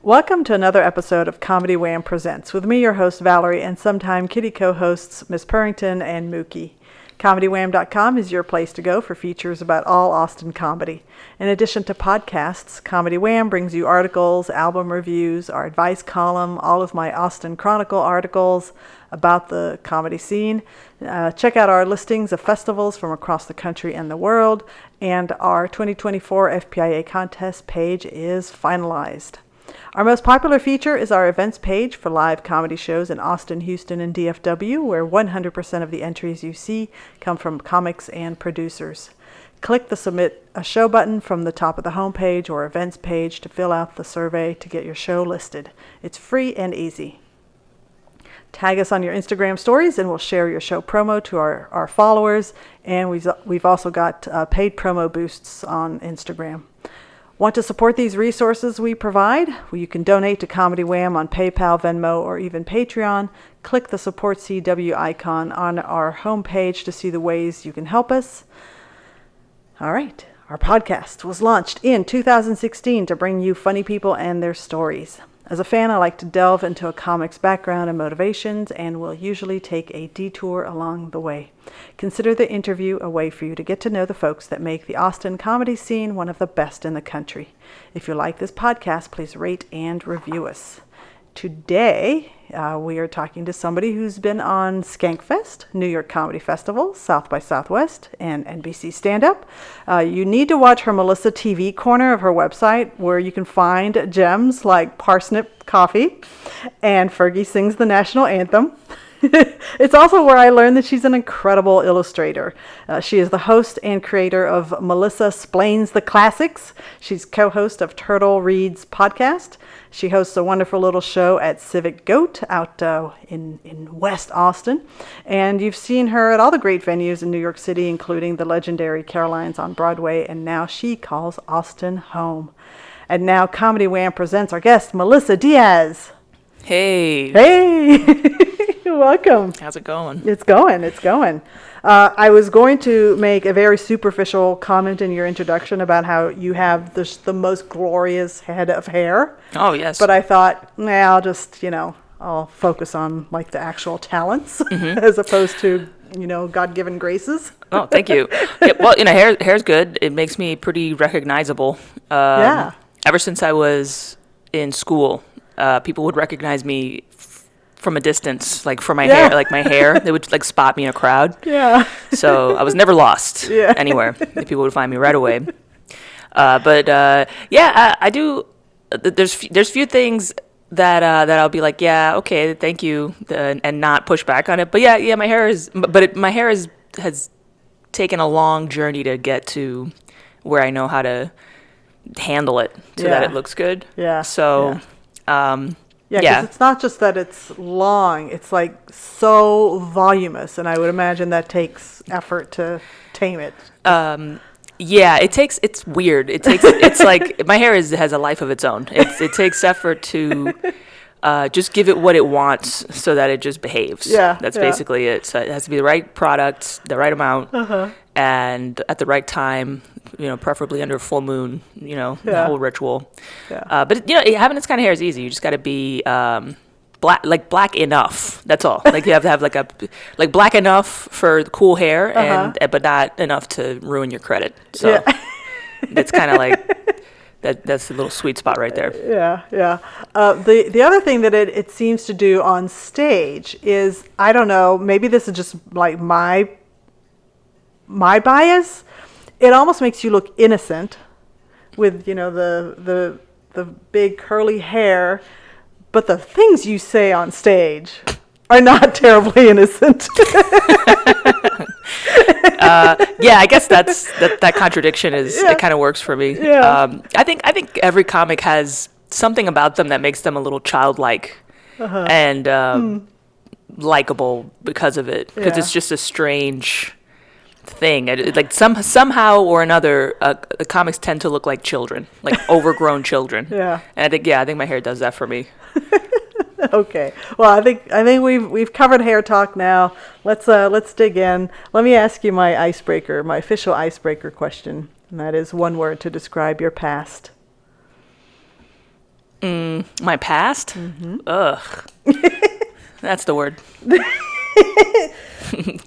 Welcome to another episode of Comedy Wham Presents with me, your host Valerie, and sometime kitty co-hosts Miss Purrington and Mookie. ComedyWham.com is your place to go for features about all Austin comedy. In addition to podcasts, Comedy Wham brings you articles, album reviews, our advice column, all of my Austin Chronicle articles about the comedy scene. Check out our listings of festivals from across the country and the world, and our 2024 FPIA contest page is finalized. Our most popular feature is our events page for live comedy shows in Austin, Houston, and DFW, where 100% of the entries you see come from comics and producers. Click the Submit a Show button from the top of the homepage or events page to fill out the survey to get your show listed. It's free and easy. Tag us on your Instagram stories and we'll share your show promo to our followers. And we've also got paid promo boosts on Instagram. Want to support these resources we provide? Well, you can donate to Comedy Wham on PayPal, Venmo, or even Patreon. Click the Support CW icon on our homepage to see the ways you can help us. All right, our podcast was launched in 2016 to bring you funny people and their stories. As a fan, I like to delve into a comic's background and motivations, and will usually take a detour along the way. Consider the interview a way for you to get to know the folks that make the Austin comedy scene one of the best in the country. If you like this podcast, please rate and review us. Today, we are talking to somebody who's been on Skankfest, New York Comedy Festival, South by Southwest, and NBC Stand-Up. You need to watch her Melissa TV corner of her website, where you can find gems like Parsnip Coffee and Fergie Sings the National Anthem. It's also where I learned that she's an incredible illustrator. She is the host and creator of Melissa Splains the Classics. She's co-host of Turtle Reads podcast. She hosts a wonderful little show at Civic Goat out in West Austin. And you've seen her at all the great venues in New York City, including the legendary Caroline's on Broadway, and now she calls Austin home. And now Comedy Wham presents our guest, Melissa Diaz. Hey. Hey. Welcome. How's it going? It's going. I was going to make a very superficial comment in your introduction about how you have the most glorious head of hair. Oh, yes. But I thought, I'll just, I'll focus on like the actual talents as opposed to, God-given graces. Oh, thank you. Yeah, well, hair's good. It makes me pretty recognizable. Yeah. Ever since I was in school, people would recognize me from a distance, like for my hair, they would like spot me in a crowd. Yeah. So I was never lost anywhere. People would find me right away. I do. There's few things that I'll be like, yeah, okay, thank you, and not push back on it. But yeah, my hair has taken a long journey to get to where I know how to handle it so that it looks good. Yeah. So. Yeah, because it's not just that it's long, it's like so voluminous, and I would imagine that takes effort to tame it. It's weird. It's like my hair has a life of its own. It takes effort to just give it what it wants so that it just behaves. Yeah. That's basically it. So it has to be the right product, the right amount, and at the right time, preferably under a full moon, the whole ritual. Yeah. But having this kind of hair is easy. You just got to be black enough. That's all. Like you have to have black enough for cool hair, but not enough to ruin your credit. So it's kind of like that's a little sweet spot right there. Yeah. The other thing that it seems to do on stage is, I don't know, maybe this is just like my bias. It almost makes you look innocent with, the big curly hair, but the things you say on stage are not terribly innocent. I guess that contradiction it kind of works for me. Yeah. I think every comic has something about them that makes them a little childlike and likable because of it. Because it's just a strange thing. Like somehow or another, the comics tend to look like children, like overgrown children. Yeah. And I think my hair does that for me. Okay. Well, I think we've covered hair talk now. Let's dig in. Let me ask you my official icebreaker question, and that is one word to describe your past. My past? Ugh. That's the word.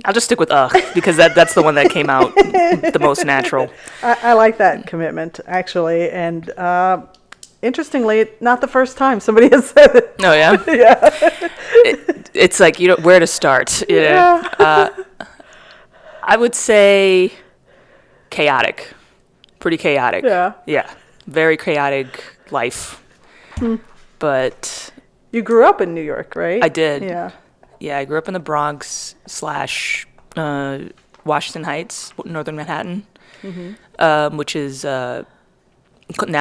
I'll just stick with ugh, because that's the one that came out the most natural. I like that commitment, actually. And interestingly, not the first time somebody has said it. Oh, yeah? Yeah. It's like, where to start. Yeah. I would say chaotic. Pretty chaotic. Yeah. Yeah. Very chaotic life. But You grew up in New York, right? I did. Yeah. Yeah, I grew up in the Bronx / Washington Heights, northern Manhattan, which is now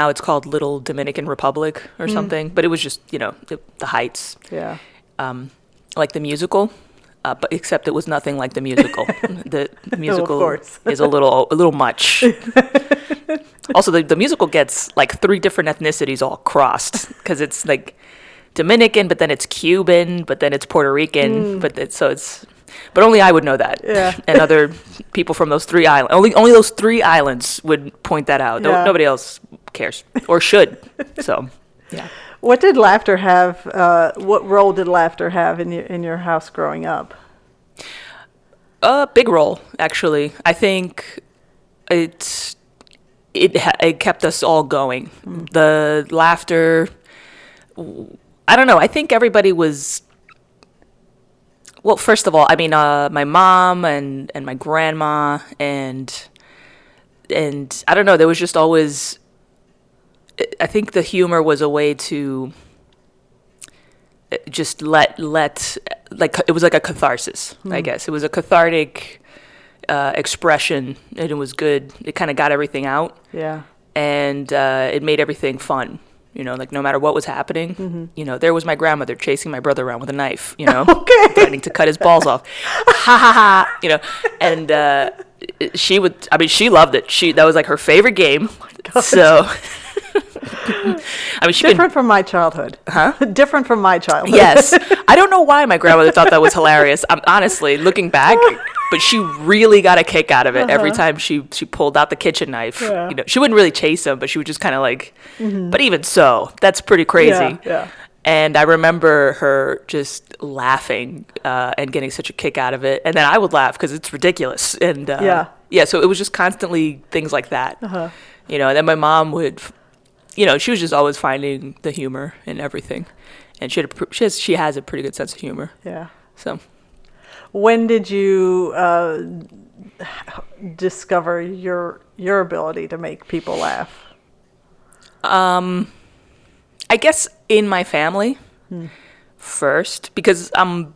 it's called Little Dominican Republic or something. But it was just the Heights. Yeah. Like the musical, but except it was nothing like the musical. The musical is a little much. Also, the musical gets like 3 different ethnicities all crossed, because it's like Dominican, but then it's Cuban, but then it's Puerto Rican, but only I would know that. Yeah. And other people from those 3 islands, only those 3 islands would point that out. Yeah. Nobody else cares or should. So, yeah. What did laughter have? What role did laughter have in your house growing up? A big role, actually. I think it kept us all going. The laughter. I don't know. I think everybody was. Well, first of all, I mean, my mom and my grandma and I don't know. There was just always. I think the humor was a way to just let like it was like a catharsis. I guess it was a cathartic expression, and it was good. It kind of got everything out. Yeah. And it made everything fun. Like no matter what was happening, there was my grandmother chasing my brother around with a knife, Okay. threatening to cut his balls off. Ha ha ha, and she loved it. That was like her favorite game. So, Different from my childhood. Huh? Different from my childhood. Yes. I don't know why my grandmother thought that was hilarious. I'm honestly looking back, but she really got a kick out of it every time she pulled out the kitchen knife. Yeah. She wouldn't really chase him, but she would just kind of like, but even so, that's pretty crazy. Yeah. And I remember her just laughing and getting such a kick out of it. And then I would laugh because it's ridiculous. And so it was just constantly things like that. And then my mom would, she was just always finding the humor in everything. And she has a pretty good sense of humor. Yeah. So. When did you discover your ability to make people laugh? I guess in my family first, because I'm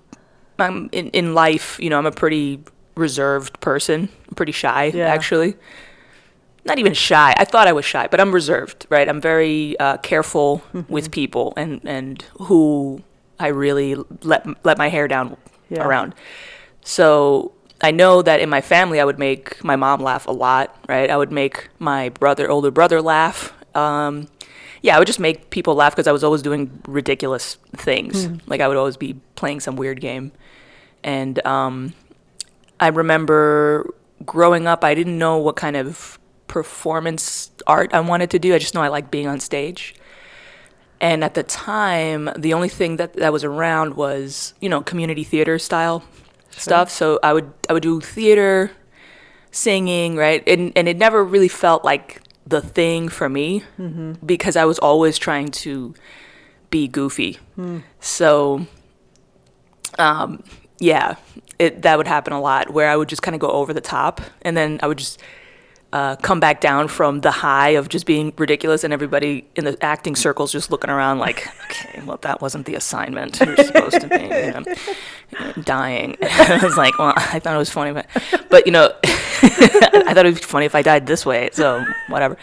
in life, I'm a pretty reserved person. I'm pretty shy, actually. Not even shy. I thought I was shy, but I'm reserved, right? I'm very careful with people and who I really let my hair down around. So I know that in my family, I would make my mom laugh a lot, right? I would make my older brother laugh. I would just make people laugh because I was always doing ridiculous things. Like I would always be playing some weird game. And I remember growing up, I didn't know what kind of performance art I wanted to do. I just know I liked being on stage. And at the time, the only thing that was around was, community theater style stuff. So I would do theater, singing, right? And it never really felt like the thing for me because I was always trying to be goofy. So, that would happen a lot where I would just kind of go over the top, and then I would just come back down from the high of just being ridiculous, and everybody in the acting circles just looking around like, okay, well, that wasn't the assignment. You're supposed to be dying. I was like, well, I thought it was funny, but I thought it would be funny if I died this way, so whatever.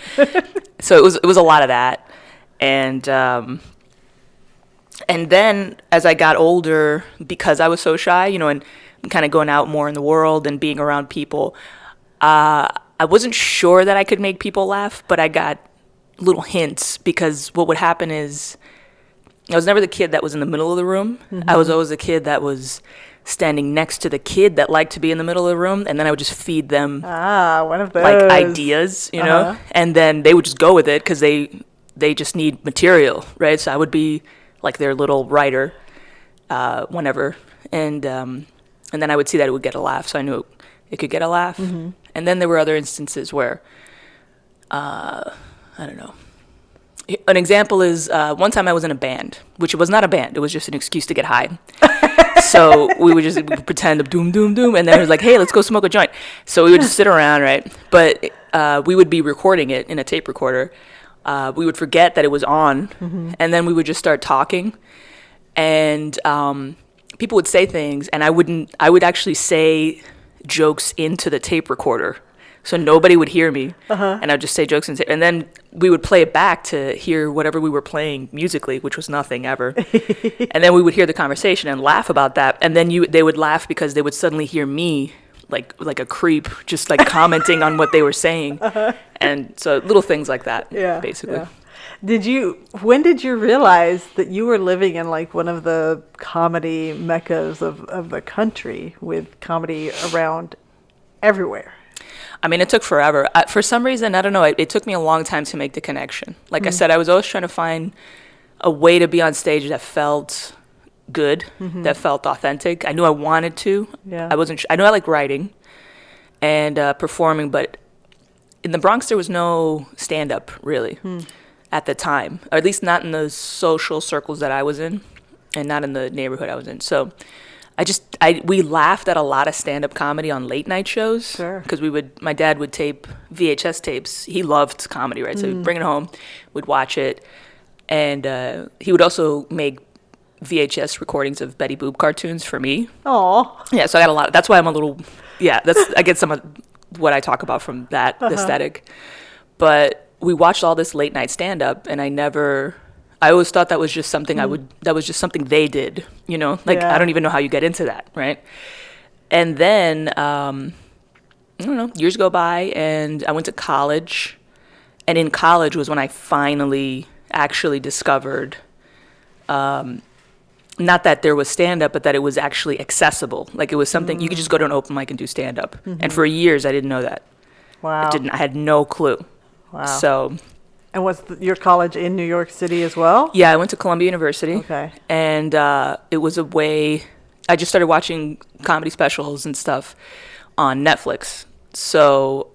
So it was a lot of that. And then as I got older, because I was so shy, and kind of going out more in the world and being around people, I wasn't sure that I could make people laugh, but I got little hints, because what would happen is I was never the kid that was in the middle of the room. I was always the kid that was standing next to the kid that liked to be in the middle of the room, and then I would just feed them one of those like ideas, and then they would just go with it because they they just need material, right? So I would be like their little writer whenever, and then I would see that it would get a laugh, so I knew it could get a laugh. Mm-hmm. And then there were other instances where, I don't know. An example is one time I was in a band, which was not a band. It was just an excuse to get high. So we would just pretend to doom, doom, doom. And then it was like, hey, let's go smoke a joint. So we would just sit around, right? But we would be recording it in a tape recorder. We would forget that it was on. Mm-hmm. And then we would just start talking. And people would say things. And I would actually say jokes into the tape recorder. So nobody would hear me, and I'd just say jokes, and then we would play it back to hear whatever we were playing musically, which was nothing ever. And then we would hear the conversation and laugh about that, and then they would laugh because they would suddenly hear me like a creep, just like commenting on what they were saying, and so little things like that, basically. Yeah. When did you realize that you were living in like one of the comedy meccas of the country, with comedy around everywhere? I mean, it took forever. For some reason, I don't know, it took me a long time to make the connection. Like I said, I was always trying to find a way to be on stage that felt good, that felt authentic. I knew I wanted to. Yeah. I knew I liked writing and performing, but in the Bronx, there was no stand-up, really, at the time. Or at least not in the social circles that I was in, and not in the neighborhood I was in. So we laughed at a lot of stand-up comedy on late night shows. Sure. Because my dad would tape VHS tapes. He loved comedy, right? So he'd bring it home, we'd watch it, and he would also make VHS recordings of Betty Boop cartoons for me. Oh. Yeah, so I got a lot. That's why I'm a little. Yeah, I get some of what I talk about from that aesthetic. But we watched all this late night stand-up, and I always thought that was just something that was just something they did, you know? Like, I don't even know how you get into that, right? And then, I don't know, years go by, and I went to college. And in college was when I finally actually discovered, not that there was stand-up, but that it was actually accessible. Like, it was something, you could just go to an open mic and do stand-up. And for years, I didn't know that. Wow. I had no clue. Wow. So... And was your college in New York City as well? Yeah, I went to Columbia University. Okay. And it was a way, I just started watching comedy specials and stuff on Netflix. So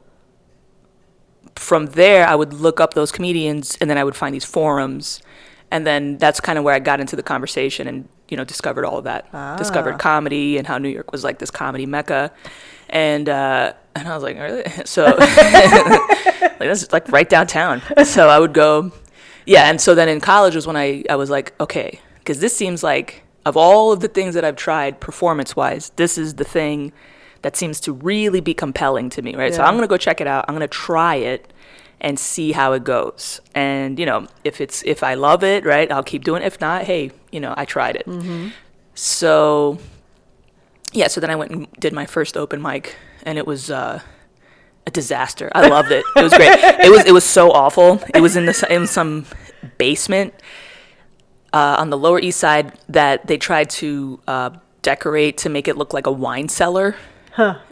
from there, I would look up those comedians, and then I would find these forums. And then that's kind of where I got into the conversation and, discovered all of that. Discovered comedy and how New York was like this comedy mecca. And I was like, really? So, like, that's like right downtown. So I would go, and so then in college was when I was like, okay, because this seems like, of all of the things that I've tried performance-wise, this is the thing that seems to really be compelling to me, right? Yeah. So I'm going to go check it out. I'm going to try it and see how it goes. And, if I love it, right, I'll keep doing it. If not, hey, I tried it. Mm-hmm. So... yeah, so then I went and did my first open mic, and it was a disaster. I loved it. It was great. It was so awful. It was in some basement on the Lower East Side that they tried to decorate to make it look like a wine cellar,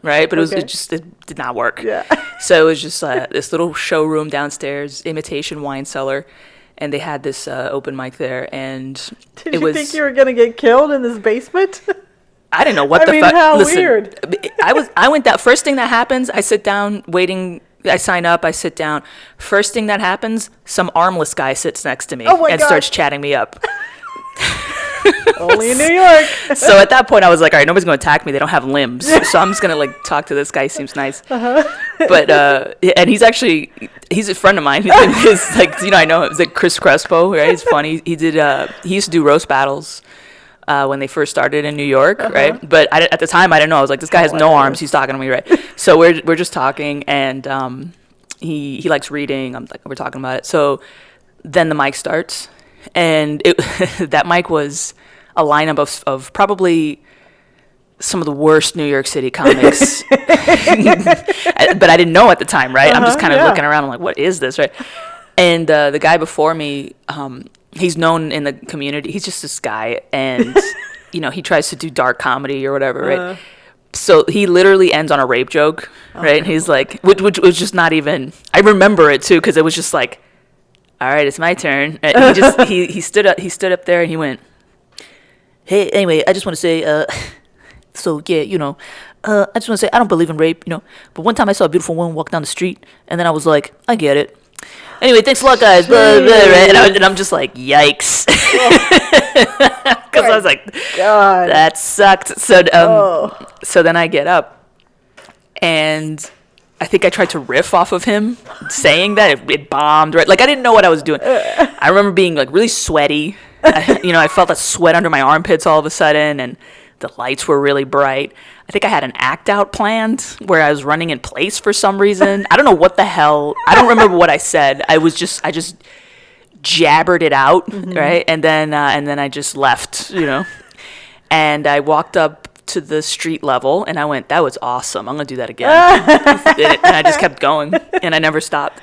right? But it did not work. Yeah. So it was just this little showroom downstairs, imitation wine cellar, and they had this open mic there, and Did you think you were going to get killed in this basement? I didn't know what the fuck. How weird. I went that first thing that happens, I sit down waiting, I sign up, I sit down. First thing that happens, some armless guy sits next to me and starts chatting me up. Only in New York. So at that point I was like, all right, nobody's going to attack me. They don't have limbs. So I'm just going to like talk to this guy. He seems nice. But, and he's a friend of mine. He's like, I know him. It's like Chris Crespo, right? He's funny. He used to do roast battles. When they first started in New York, right? But at the time, I didn't know. I was like, this guy has no arms. He's talking to me, right? So we're just talking, and he likes reading. We're talking about it. So then the mic starts, and that mic was a lineup of probably some of the worst New York City comics. But I didn't know at the time, right? I'm just kind of looking around. I'm like, what is this, right? And the guy before me, he's known in the community. He's just this guy, and he tries to do dark comedy or whatever, right? So he literally ends on a rape joke, right? And he's like, which was just not even. I remember it too because it was just like, all right, it's my turn. He stood up there and he went, hey, anyway, I just want to say, so yeah, I just want to say I don't believe in rape, but one time I saw a beautiful woman walk down the street, and then I was like, I get it. Anyway, thanks a lot, guys. Blah, blah, blah. And I'm just like, yikes. Because I was like, God, that sucked. So then I get up, and I think I tried to riff off of him saying that. It bombed, right? Like, I didn't know what I was doing. I remember being, like, really sweaty. I felt a sweat under my armpits all of a sudden, and the lights were really bright. I think I had an act out planned where I was running in place for some reason. I don't know what the hell. I don't remember what I said. I just jabbered it out, right? And then I just left, And I walked up to the street level, and I went, that was awesome. I'm going to do that again. And I just kept going, and I never stopped.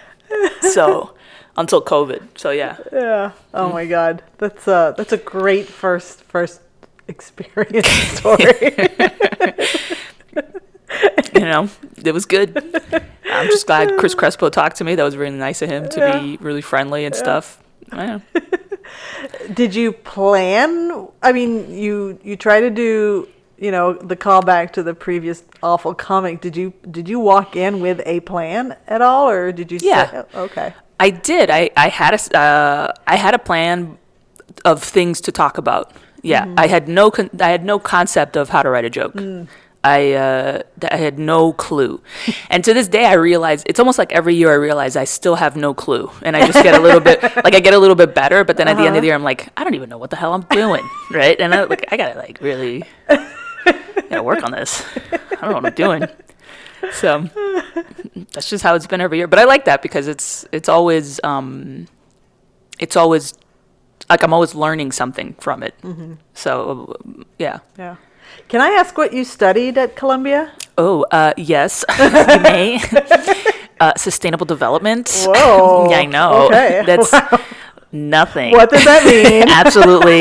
So, until COVID. So, yeah. Yeah. Oh, my God. That's a great first experience story. It was good. I'm just glad Chris Crespo talked to me. That was really nice of him to be really friendly and stuff. Did you plan? I mean, you try to do, the callback to the previous awful comic. Did you walk in with a plan at all, or did you? Yeah. Okay. I did. I had a plan of things to talk about. Yeah, I had no concept of how to write a joke. I had no clue, and to this day I realize it's almost like every year I realize I still have no clue, and I just get a little bit I get a little bit better, but then at the end of the year I'm like, I don't even know what the hell I'm doing, right? And I gotta really gotta work on this. I don't know what I'm doing. So that's just how it's been every year. But I like that because it's always like I'm always learning something from it. So, yeah. Yeah. Can I ask what you studied at Columbia? Oh, yes, you may. Sustainable development. Whoa. Yeah, I know. Okay. That's nothing. What does that mean? Absolutely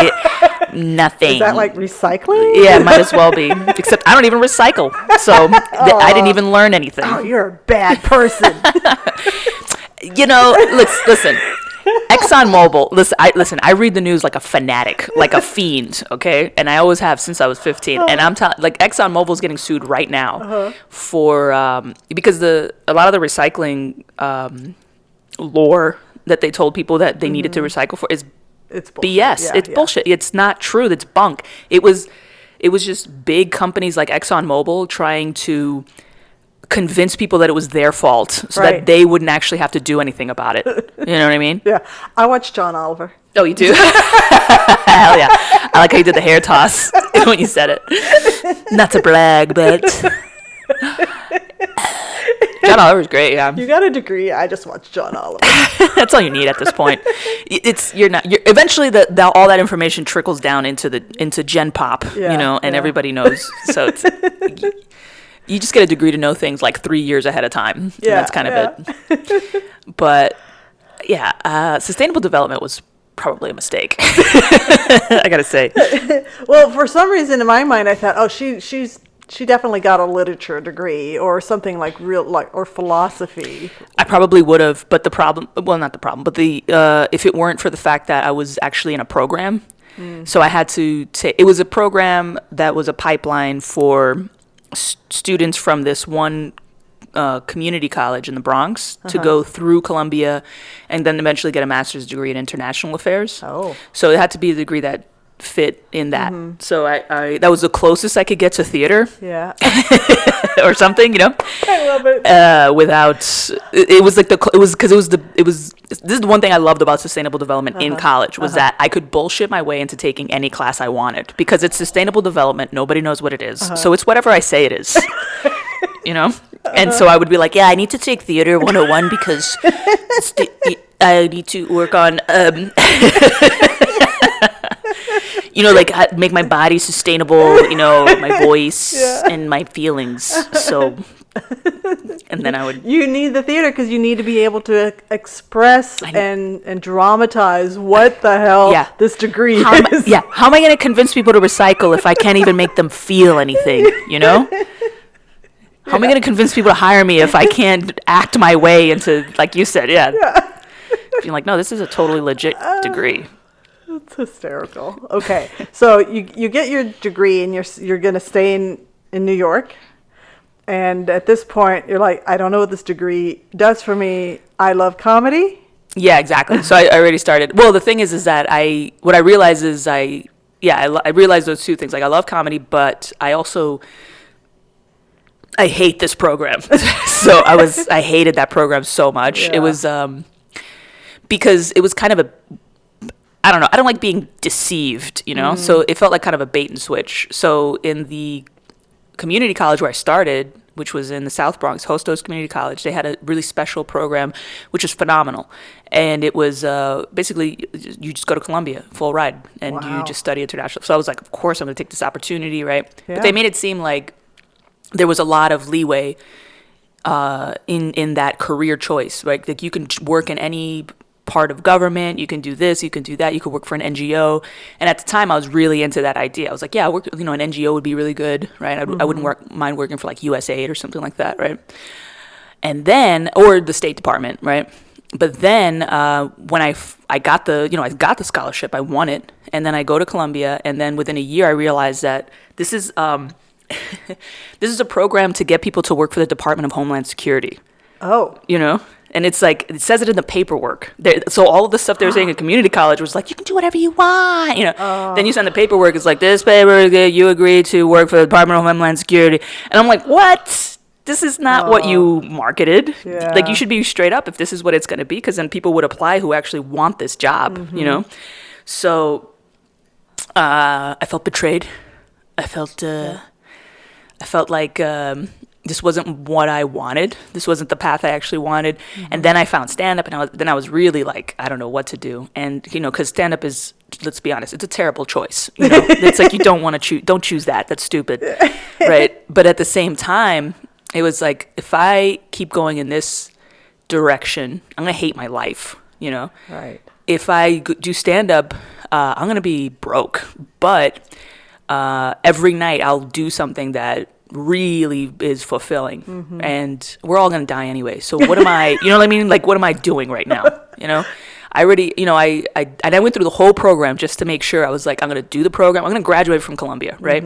nothing. Is that like recycling? Yeah, it might as well be. Except I don't even recycle. So I didn't even learn anything. Oh, you're a bad person. Listen. ExxonMobil. Listen. I read the news like a fanatic, like a fiend. Okay, and I always have since I was 15. And I'm telling, ExxonMobil is getting sued right now for because a lot of the recycling lore that they told people that they needed to recycle for is it's BS. Yeah, it's bullshit. It's not true. It's bunk. It was just big companies like ExxonMobil trying to convince people that it was their fault so that they wouldn't actually have to do anything about it. You know what I mean? Yeah. I watched John Oliver. Oh, you do? Hell yeah. I like how you did the hair toss when you said it. Not to brag, but John Oliver's great, yeah. You got a degree. I just watched John Oliver. That's all you need at this point. Eventually all that information trickles down into Gen Pop, and everybody knows. So it's you just get a degree to know things like 3 years ahead of time. Yeah, and that's kind of it. But yeah, sustainable development was probably a mistake. I gotta say. Well, for some reason in my mind, I thought, oh, she definitely got a literature degree or something or philosophy. I probably would have, but not the problem, but if it weren't for the fact that I was actually in a program, so I had to take. It was a program that was a pipeline for students from this one community college in the Bronx to go through Columbia and then eventually get a master's degree in international affairs. Oh. So it had to be a degree that fit in that. So I that was the closest I could get to theater. Yeah. Or something, I love it. This is the one thing I loved about sustainable development in college was that I could bullshit my way into taking any class I wanted because it's sustainable development. Nobody knows what it is. So it's whatever I say it is. And so I would be like, yeah, I need to take theater 101 because I need to work on make my body sustainable, my voice and my feelings. So, and then I would. You need the theater because you need to be able to express and dramatize what the hell this degree is. How am I going to convince people to recycle if I can't even make them feel anything, How am I going to convince people to hire me if I can't act my way into, like you said, being like, no, this is a totally legit degree. It's hysterical. Okay, so you get your degree and you're going to stay in New York. And at this point, you're like, I don't know what this degree does for me. I love comedy. Yeah, exactly. So I already started. Well, the thing is that what I realized is I realized those two things. Like, I love comedy, but I hate this program. So I hated that program so much. Yeah. It was because it was kind of I don't know. I don't like being deceived, you know? So it felt like kind of a bait and switch. So in the community college where I started, which was in the South Bronx, Hostos Community College, they had a really special program, which was phenomenal. And it was basically, you just go to Columbia, full ride, and you just study international. So I was like, of course I'm going to take this opportunity, right? Yeah. But they made it seem like there was a lot of leeway in that career choice, right? Like, you can work in any part of government, you can do this, you can do that, you could work for an NGO. And at the time I was really into that idea. I was like, yeah, an NGO would be really good, right? I wouldn't mind working for like USAID or something like that, right? And then, or the State Department, right? But then when I got the scholarship, I won it, and then I go to Columbia, and then within a year I realized that this is this is a program to get people to work for the Department of Homeland Security. Oh. You know? And it's like, it says it in the paperwork. So all of the stuff they were saying in community college was like, you can do whatever you want, you know. Oh. Then you send the paperwork, it's like, this paper, you agree to work for the Department of Homeland Security. And I'm like, what? This is not what you marketed. Yeah. Like, you should be straight up if this is what it's going to be, because then people would apply who actually want this job, you know. So I felt betrayed. I felt like this wasn't what I wanted. This wasn't the path I actually wanted. And then I found stand-up, and I was really like, I don't know what to do. And, you know, because stand-up is, let's be honest, it's a terrible choice. You know? It's like, you don't choose that. That's stupid, right? But at the same time, it was like, if I keep going in this direction, I'm going to hate my life, you know? Right. If I do stand-up, I'm going to be broke. But every night I'll do something that really is fulfilling, and we're all gonna die anyway, so what am I, you know what I mean, like, what am I doing right now, you know? I already, you know, I went through the whole program just to make sure. I was like, I'm gonna do the program, I'm gonna graduate from Columbia, right?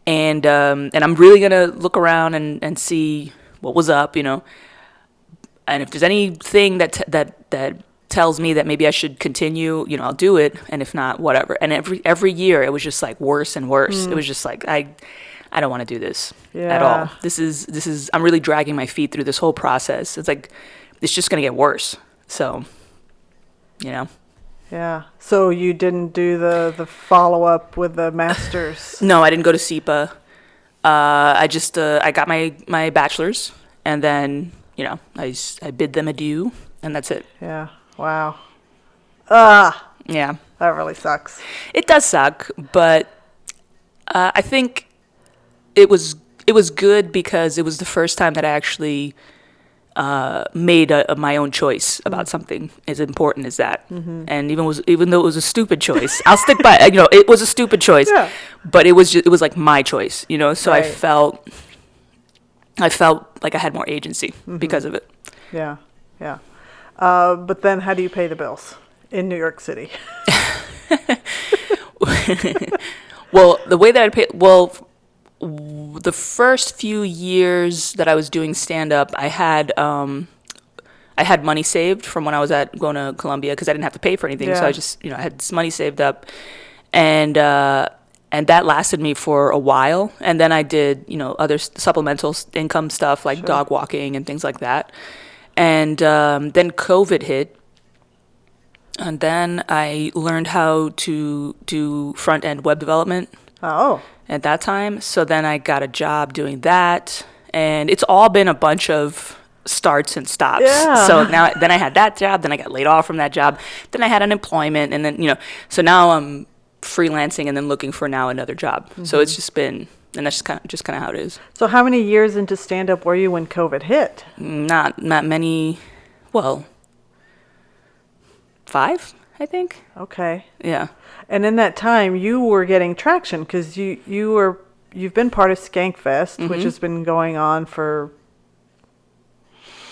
And I'm really gonna look around and see what was up, you know, and if there's anything that tells me that maybe I should continue, you know, I'll do it, and if not, whatever. And every year it was just like worse and worse. It was just like, I don't want to do this at all. This is, I'm really dragging my feet through this whole process. It's like, it's just going to get worse. So, you know. Yeah. So you didn't do the follow-up with the master's? No, I didn't go to SEPA. I just, I got my bachelor's, and then, you know, I bid them adieu, and that's it. Yeah. Wow. Yeah. That really sucks. It does suck, but I think it was good because it was the first time that I actually made my own choice about something as important as that. And even though it was a stupid choice, I'll stick by, you know, it was a stupid choice, but it was like my choice, you know. So right. I felt like I had more agency because of it. Yeah. But then how do you pay the bills in New York City? Well, the way that I pay, the first few years that I was doing stand-up, I had money saved from when I was going to Columbia, because I didn't have to pay for anything. So I just, you know, I had this money saved up, and that lasted me for a while. And then I did, you know, other supplemental income stuff like dog walking and things like that. And then COVID hit, and then I learned how to do front-end web development. Oh. At that time. So then I got a job doing that, and it's all been a bunch of starts and stops. Yeah. So then I had that job, then I got laid off from that job, then I had unemployment, and then, you know, so now I'm freelancing and then looking for now another job. So it's just been, and that's just kind of how it is. So how many years into stand-up were you when COVID hit? Not many. Well, 5, I think. Okay. Yeah. And in that time, you were getting traction because you've been part of Skankfest, which has been going on for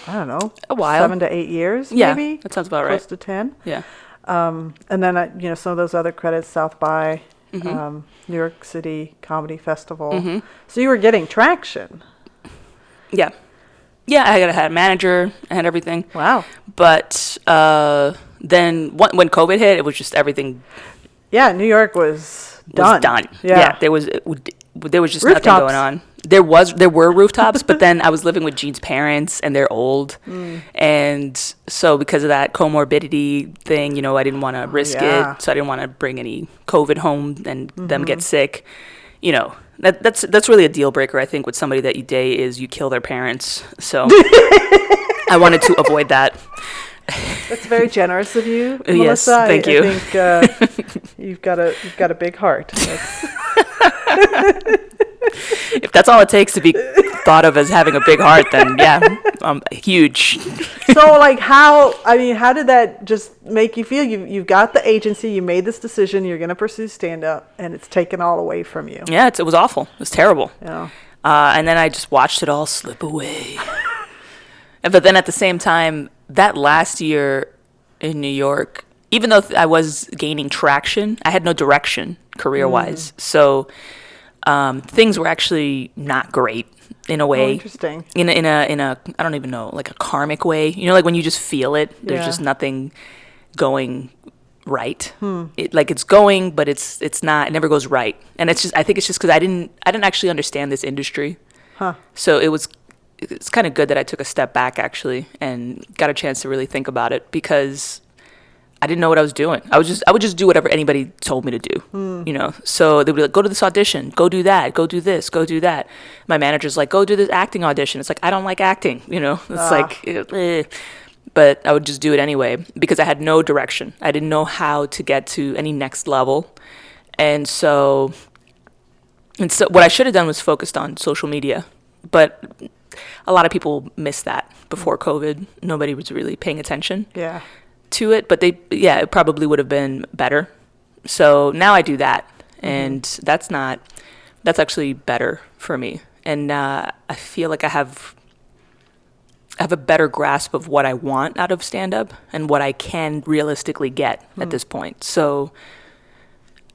I don't know, a while, 7 to 8 years, yeah, maybe. That sounds about close right. to 10. Yeah. And then some of those other credits, South by, New York City Comedy Festival. So you were getting traction. Yeah. Yeah, I had a manager, I had everything. Wow. But then when COVID hit, it was just everything. Yeah, New York was done. Yeah, there was just rooftops. nothing going on. There were rooftops, but then I was living with Jean's parents, and they're old, and so because of that comorbidity thing, I didn't want to risk it, so I didn't want to bring any COVID home and them get sick. That's really a deal breaker, I think, with somebody that you date is you kill their parents. So I wanted to avoid that. That's very generous of you, Melissa. Yes, thank you. I think you've got a big heart. If that's all it takes to be thought of as having a big heart, then yeah, I'm huge. So how did that just make you feel? You've got the agency, you made this decision, you're going to pursue stand-up, and it's taken all away from you. Yeah, it was awful. It was terrible. Yeah. And then I just watched it all slip away. But then at the same time, that last year in New York, even though I was gaining traction, I had no direction career-wise. So things were actually not great in a way. Oh, interesting. In a I don't even know, like a karmic way. Like when you just feel it, there's just nothing going right. It's going, but it's not. It never goes right. And I think it's just because I didn't actually understand this industry. Huh. So it's kind of good that I took a step back actually and got a chance to really think about it because I didn't know what I was doing. I would just do whatever anybody told me to do, So they would be like, go to this audition, go do that, go do this, go do that. My manager's like, go do this acting audition. It's like, I don't like acting, It's like, but I would just do it anyway because I had no direction. I didn't know how to get to any next level. And so what I should have done was focused on social media. But a lot of people missed that before COVID. Nobody was really paying attention. Yeah. To it, but it probably would have been better. So now I do that, and that's actually better for me. And I feel like I have a better grasp of what I want out of stand-up and what I can realistically get at this point. So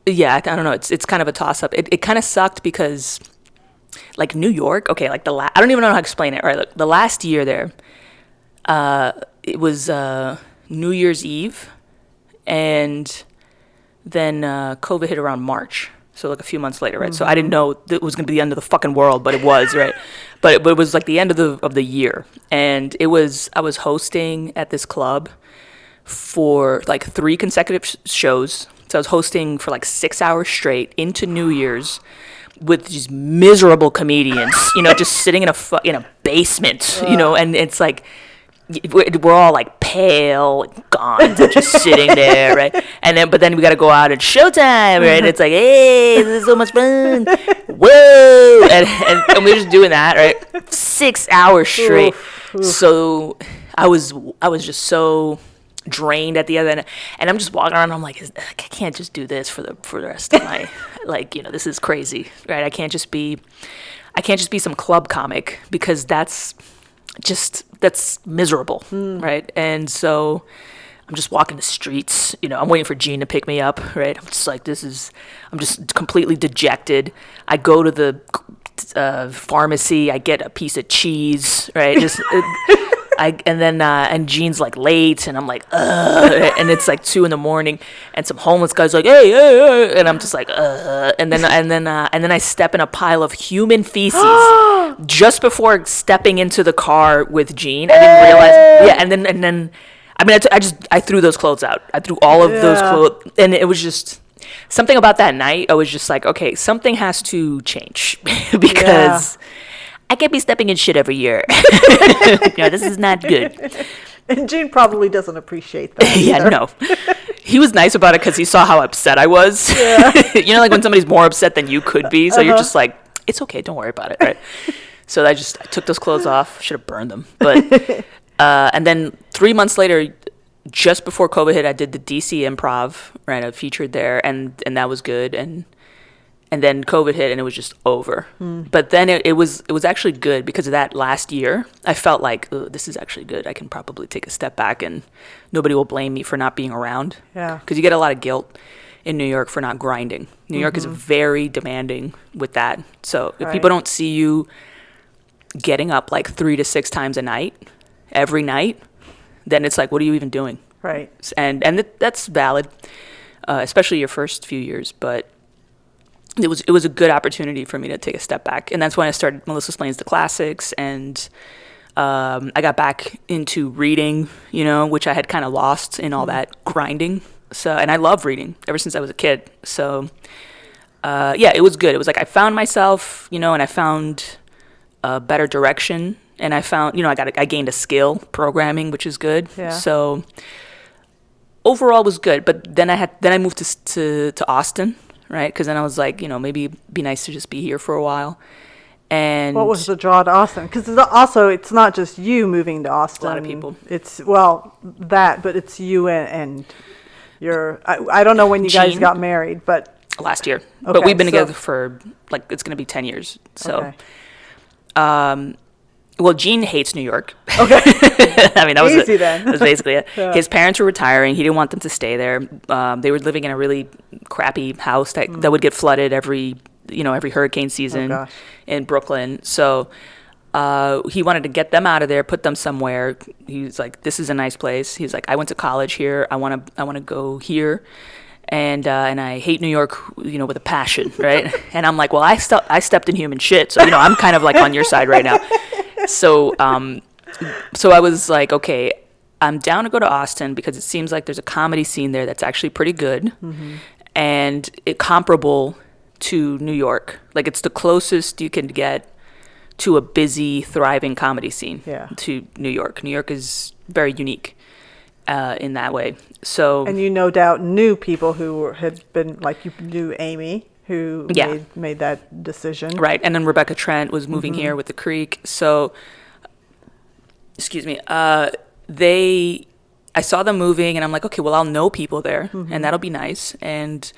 yeah, I don't know. It's kind of a toss-up. It kind of sucked because like New York, okay, like I don't even know how to explain it. Right, the last year there, it was New Year's Eve, and then COVID hit around March, so like a few months later, right? So I didn't know that it was going to be the end of the fucking world, but it was, right? But it was like the end of the year, and I was hosting at this club for like 3 consecutive shows. So I was hosting for like 6 hours straight into New Year's with these miserable comedians, just sitting in a basement, and it's like. We're all like pale and gone, just sitting there, right? But then we got to go out at showtime, right? And it's like, hey, this is so much fun, whoa! And we're just doing that, right? 6 hours straight. Oof. So I was just so drained at the other end, and I'm just walking around. And I'm like, I can't just do this for the rest of my this is crazy, right? I can't just be some club comic because that's miserable, right? And so I'm just walking the streets, I'm waiting for Jean to pick me up, right? I'm just like, I'm just completely dejected. I go to the pharmacy, I get a piece of cheese, right? And Jean's like late, and I'm like, and it's like 2 a.m, and some homeless guy's like, hey, and I'm just like, and then I step in a pile of human feces just before stepping into the car with Jean. I didn't realize, and then, I threw those clothes out. I threw all of those clothes, and it was just something about that night. I was just like, okay, something has to change because. I can't be stepping in shit every year. This is not good. And Gene probably doesn't appreciate that. Yeah, no. He was nice about it because he saw how upset I was. Yeah. Like when somebody's more upset than you could be. So you're just like, it's okay, don't worry about it, right? So I took those clothes off. Should have burned them. But and then 3 months later, just before COVID hit, I did the DC Improv, right? I featured there, and that was good. And And then COVID hit and it was just over. But then it was actually good because of that last year. I felt like, this is actually good. I can probably take a step back and nobody will blame me for not being around. Yeah. Because you get a lot of guilt in New York for not grinding. New York is very demanding with that. So if people don't see you getting up like 3 to 6 times a night, every night, then it's like, what are you even doing? Right. And that's valid, especially your first few years. But it was a good opportunity for me to take a step back. And that's when I started Melissa Splains the Classics. And I got back into reading, which I had kind of lost in all that grinding. So, and I love reading ever since I was a kid. So, it was good. It was like I found myself, and I found a better direction. And I found, I gained a skill, programming, which is good. Yeah. So overall it was good. But then I moved to Austin. Right, because then I was like, maybe it'd be nice to just be here for a while. And what was the draw to Austin? Because also, it's not just you moving to Austin. A lot of people. It's but it's you and your. I don't know when you guys got married, but last year. Okay, but we've been together for it's going to be 10 years. So, well, Gene hates New York. Okay. I mean, that was easy then. That was basically it. Yeah. His parents were retiring. He didn't want them to stay there. They were living in a really crappy house that would get flooded every hurricane season in Brooklyn. So he wanted to get them out of there, put them somewhere. He was like, "This is a nice place." He's like, "I went to college here. I want to go here." And I hate New York, with a passion, right? And I'm like, well, I stepped in human shit, so I'm kind of like on your side right now. So I was like, okay, I'm down to go to Austin because it seems like there's a comedy scene there that's actually pretty good, and it comparable to New York. Like it's the closest you can get to a busy, thriving comedy scene to New York. New York is very unique in that way. So, and you no doubt knew people who had been, like you knew Amy, who made that decision. Right, and then Rebecca Trent was moving here with the Creek. So, excuse me, I saw them moving, and I'm like, okay, well, I'll know people there, and that'll be nice. And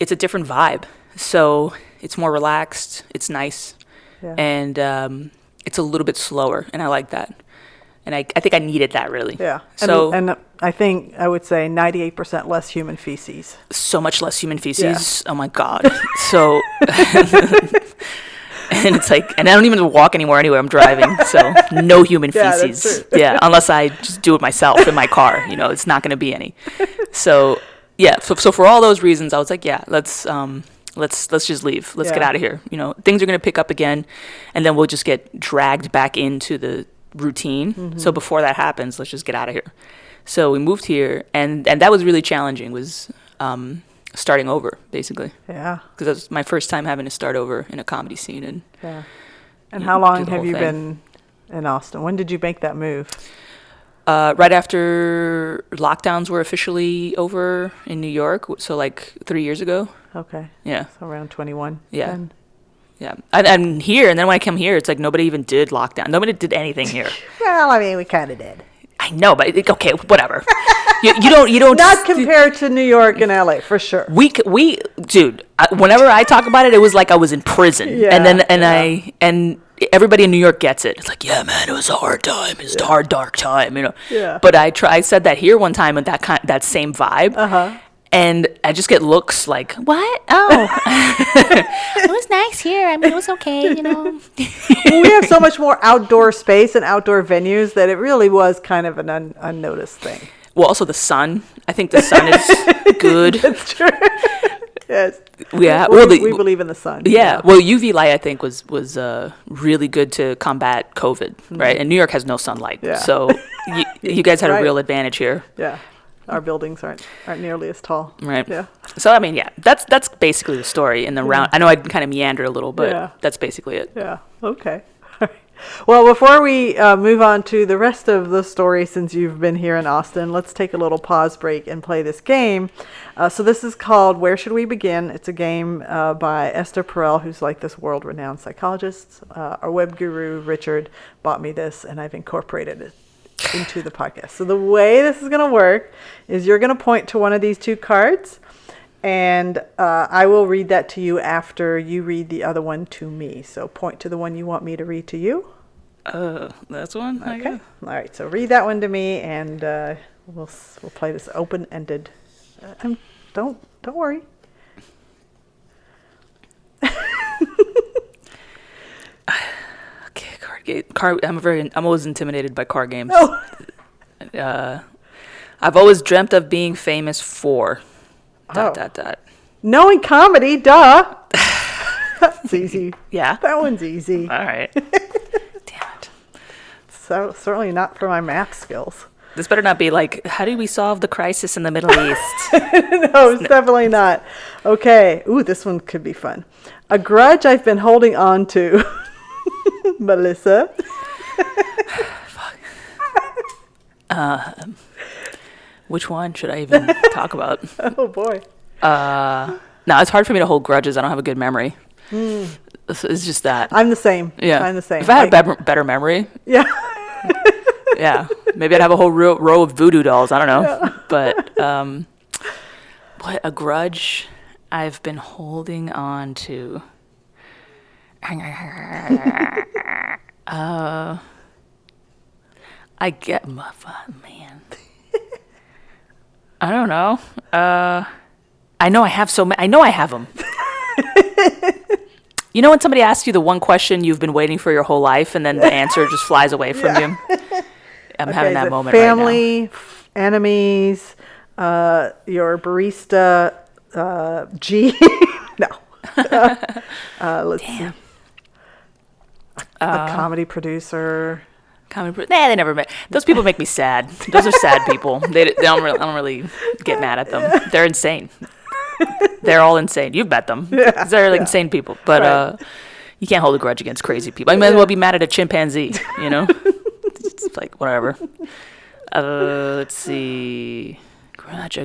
it's a different vibe. So it's more relaxed, it's nice, and it's a little bit slower, and I like that. And I think I needed that, really. Yeah. So, and I think I would say 98% less human feces. So much less human feces. Yeah. Oh, my God. So, and it's like, and I don't even walk anymore anyway. I'm driving. So no human feces. That's true. Yeah. Unless I just do it myself in my car. It's not going to be any. So, yeah. So for all those reasons, I was like, yeah, let's just leave. Let's get out of here. Things are going to pick up again. And then we'll just get dragged back into the routine. So before that happens, let's just get out of here. So we moved here, and that was really challenging, was starting over, basically. Yeah. Because that was my first time having to start over in a comedy scene. And how long have you been in Austin? When did you make that move? Right after lockdowns were officially over in New York, so like 3 years ago. Okay. Yeah. So around 21. Yeah. Then. Yeah, I'm here, and then when I come here, it's like nobody even did lockdown. Nobody did anything here. Well, I mean, we kind of did. I know, but okay, whatever. you don't. Not compared to New York and LA, for sure. Dude. Whenever I talk about it, it was like I was in prison, and everybody in New York gets it. It's like, yeah, man, it was a hard time. It was a hard, dark time, Yeah. But I said that here one time with that same vibe. And I just get looks like, what? Oh, it was nice here. I mean, it was okay, Well, we have so much more outdoor space and outdoor venues that it really was kind of an unnoticed thing. Well, also the sun. I think the sun is good. That's true. Yes. Yeah. We believe in the sun. Yeah. Well, UV light, I think, was really good to combat COVID, right? And New York has no sunlight. Yeah. So you guys had a real advantage here. Yeah. Our buildings aren't nearly as tall. Right. Yeah. So, I mean, yeah, that's basically the story in the round. I know I kind of meandered a little, but that's basically it. Yeah. Okay. Well, before we move on to the rest of the story, since you've been here in Austin, let's take a little pause break and play this game. So this is called Where Should We Begin? It's a game by Esther Perel, who's like this world-renowned psychologist. Our web guru, Richard, bought me this, and I've incorporated it into the podcast. So the way this is going to work is you're going to point to one of these two cards, And I will read that to you after you read the other one to me. So point to the one you want me to read to you. That's one? Okay. All right. So read that one to me, and we'll play this open-ended. Don't worry. Okay, I'm always intimidated by card games. Oh. I've always dreamt of being famous for... ... Knowing comedy, duh. That's easy. Yeah? That one's easy. All right. Damn it. So certainly not for my math skills. This better not be like, how do we solve the crisis in the Middle East? No, it's definitely not. Okay. Ooh, this one could be fun. A grudge I've been holding on to. Melissa. Which one should I even talk about? Oh, boy. No, it's hard for me to hold grudges. I don't have a good memory. It's just that. I'm the same. Yeah. I'm the same. If I had a better memory. Yeah. Yeah. Maybe I'd have a whole row of voodoo dolls. I don't know. Yeah. But what a grudge I've been holding on to. I get man. I don't know. I know I have I know I have them. You know when somebody asks you the one question you've been waiting for your whole life, and then the answer just flies away from you? I'm having that moment right now. Family, enemies, your barista, G. No. Let's see. A comedy producer. They never met. Those people make me sad. Those are sad people. I don't really get mad at them. They're insane. They're all insane. You've met them. Yeah, they're like insane people. But right. You can't hold a grudge against crazy people. I might as well be mad at a chimpanzee, you know? It's like, whatever. Let's see. Grudge.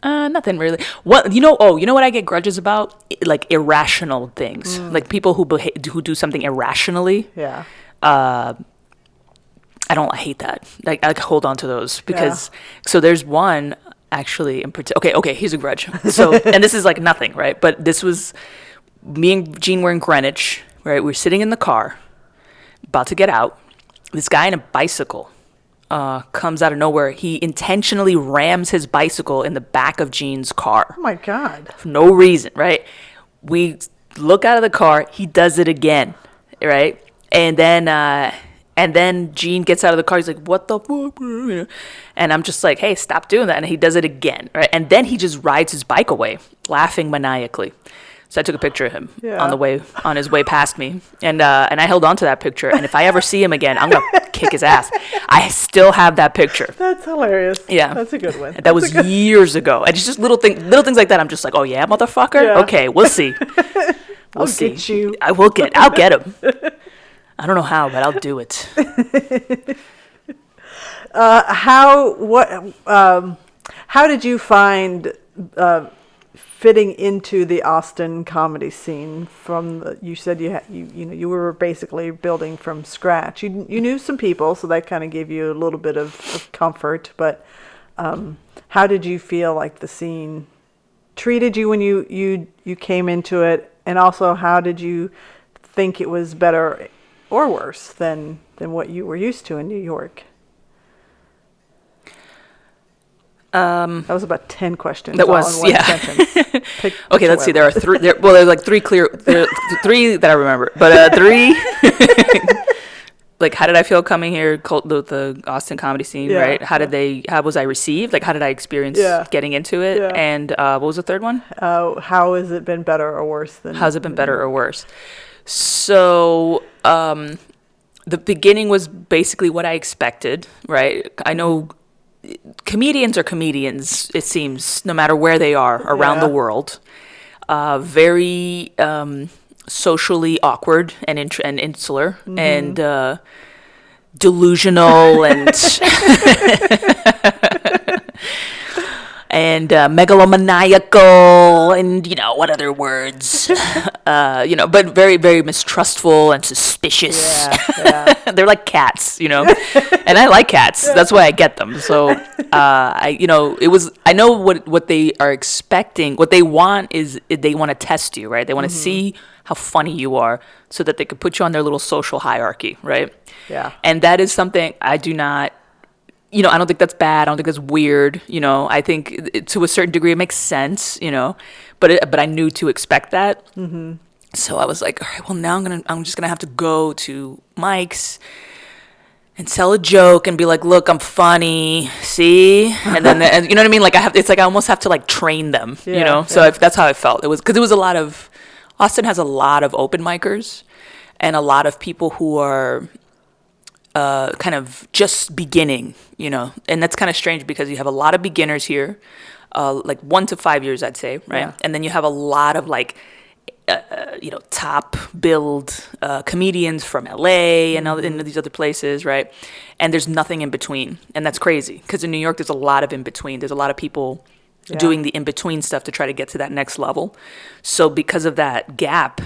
Nothing really. What you know what I get grudges about? Like irrational things. Like people who do something irrationally. Yeah. I hate that. Like I hold on to those because so there's one actually in particular. Okay, here's a grudge. So and this is like nothing, right? But this was me and Jean were in Greenwich, right? We're sitting in the car, about to get out. This guy on a bicycle comes out of nowhere. He intentionally rams his bicycle in the back of Jean's car. Oh my God. For no reason, right? We look out of the car. He does it again, right? And then Jean gets out of the car. He's like, what the fuck? And I'm just like, hey, stop doing that. And he does it again, right? And then he just rides his bike away, laughing maniacally. So I took a picture of him on his way past me, and I held on to that picture. And if I ever see him again, I'm gonna kick his ass. I still have that picture. That's hilarious. Yeah, that's a good one. That was years ago. And it's just little things like that. I'm just like, oh yeah, motherfucker. Yeah. Okay, we'll see. I'll get you. I'll get him. I don't know how, but I'll do it. How did you find fitting into the Austin comedy scene? You said you were basically building from scratch. You knew some people, so that kind of gave you a little bit of comfort. But how did you feel like the scene treated you when you came into it, and also how did you think it was better or worse than what you were used to in New York? That was about 10 questions. That was, all in one sentence. Okay, let's see. There are three. There's like three clear. There are three that I remember, but three. Like, how did I feel coming here? The Austin comedy scene, right? How was I received? Like, how did I experience getting into it? Yeah. And what was the third one? How has it been better or worse than? How's it been better or worse? So, the beginning was basically what I expected, right? I know comedians are comedians, it seems, no matter where they are around the world. Very socially awkward and insular, and delusional, and and megalomaniacal, and what other words, but very, very mistrustful and suspicious. Yeah. They're like cats, and I like cats. That's why I get them. So I know what they are expecting. What they want is they want to test you, right? They want to see how funny you are, so that they could put you on their little social hierarchy, right? Yeah. And that is something I do not. I don't think that's bad. I don't think that's weird. I think to a certain degree it makes sense. But I knew to expect that. Mm-hmm. So I was like, all right, well now I'm just gonna have to go to Mike's and tell a joke and be like, look, I'm funny, see? And then you know what I mean? Like it's like I almost have to like train them. So that's how I felt. It was because it was a lot of Austin has a lot of open micers and a lot of people who are kind of just beginning, and that's kind of strange because you have a lot of beginners here, like 1 to 5 years, I'd say, right? Yeah. And then you have a lot of like, top billed comedians from LA and in these other places, right? And there's nothing in between, and that's crazy because in New York there's a lot of in between. There's a lot of people doing the in between stuff to try to get to that next level. So because of that gap,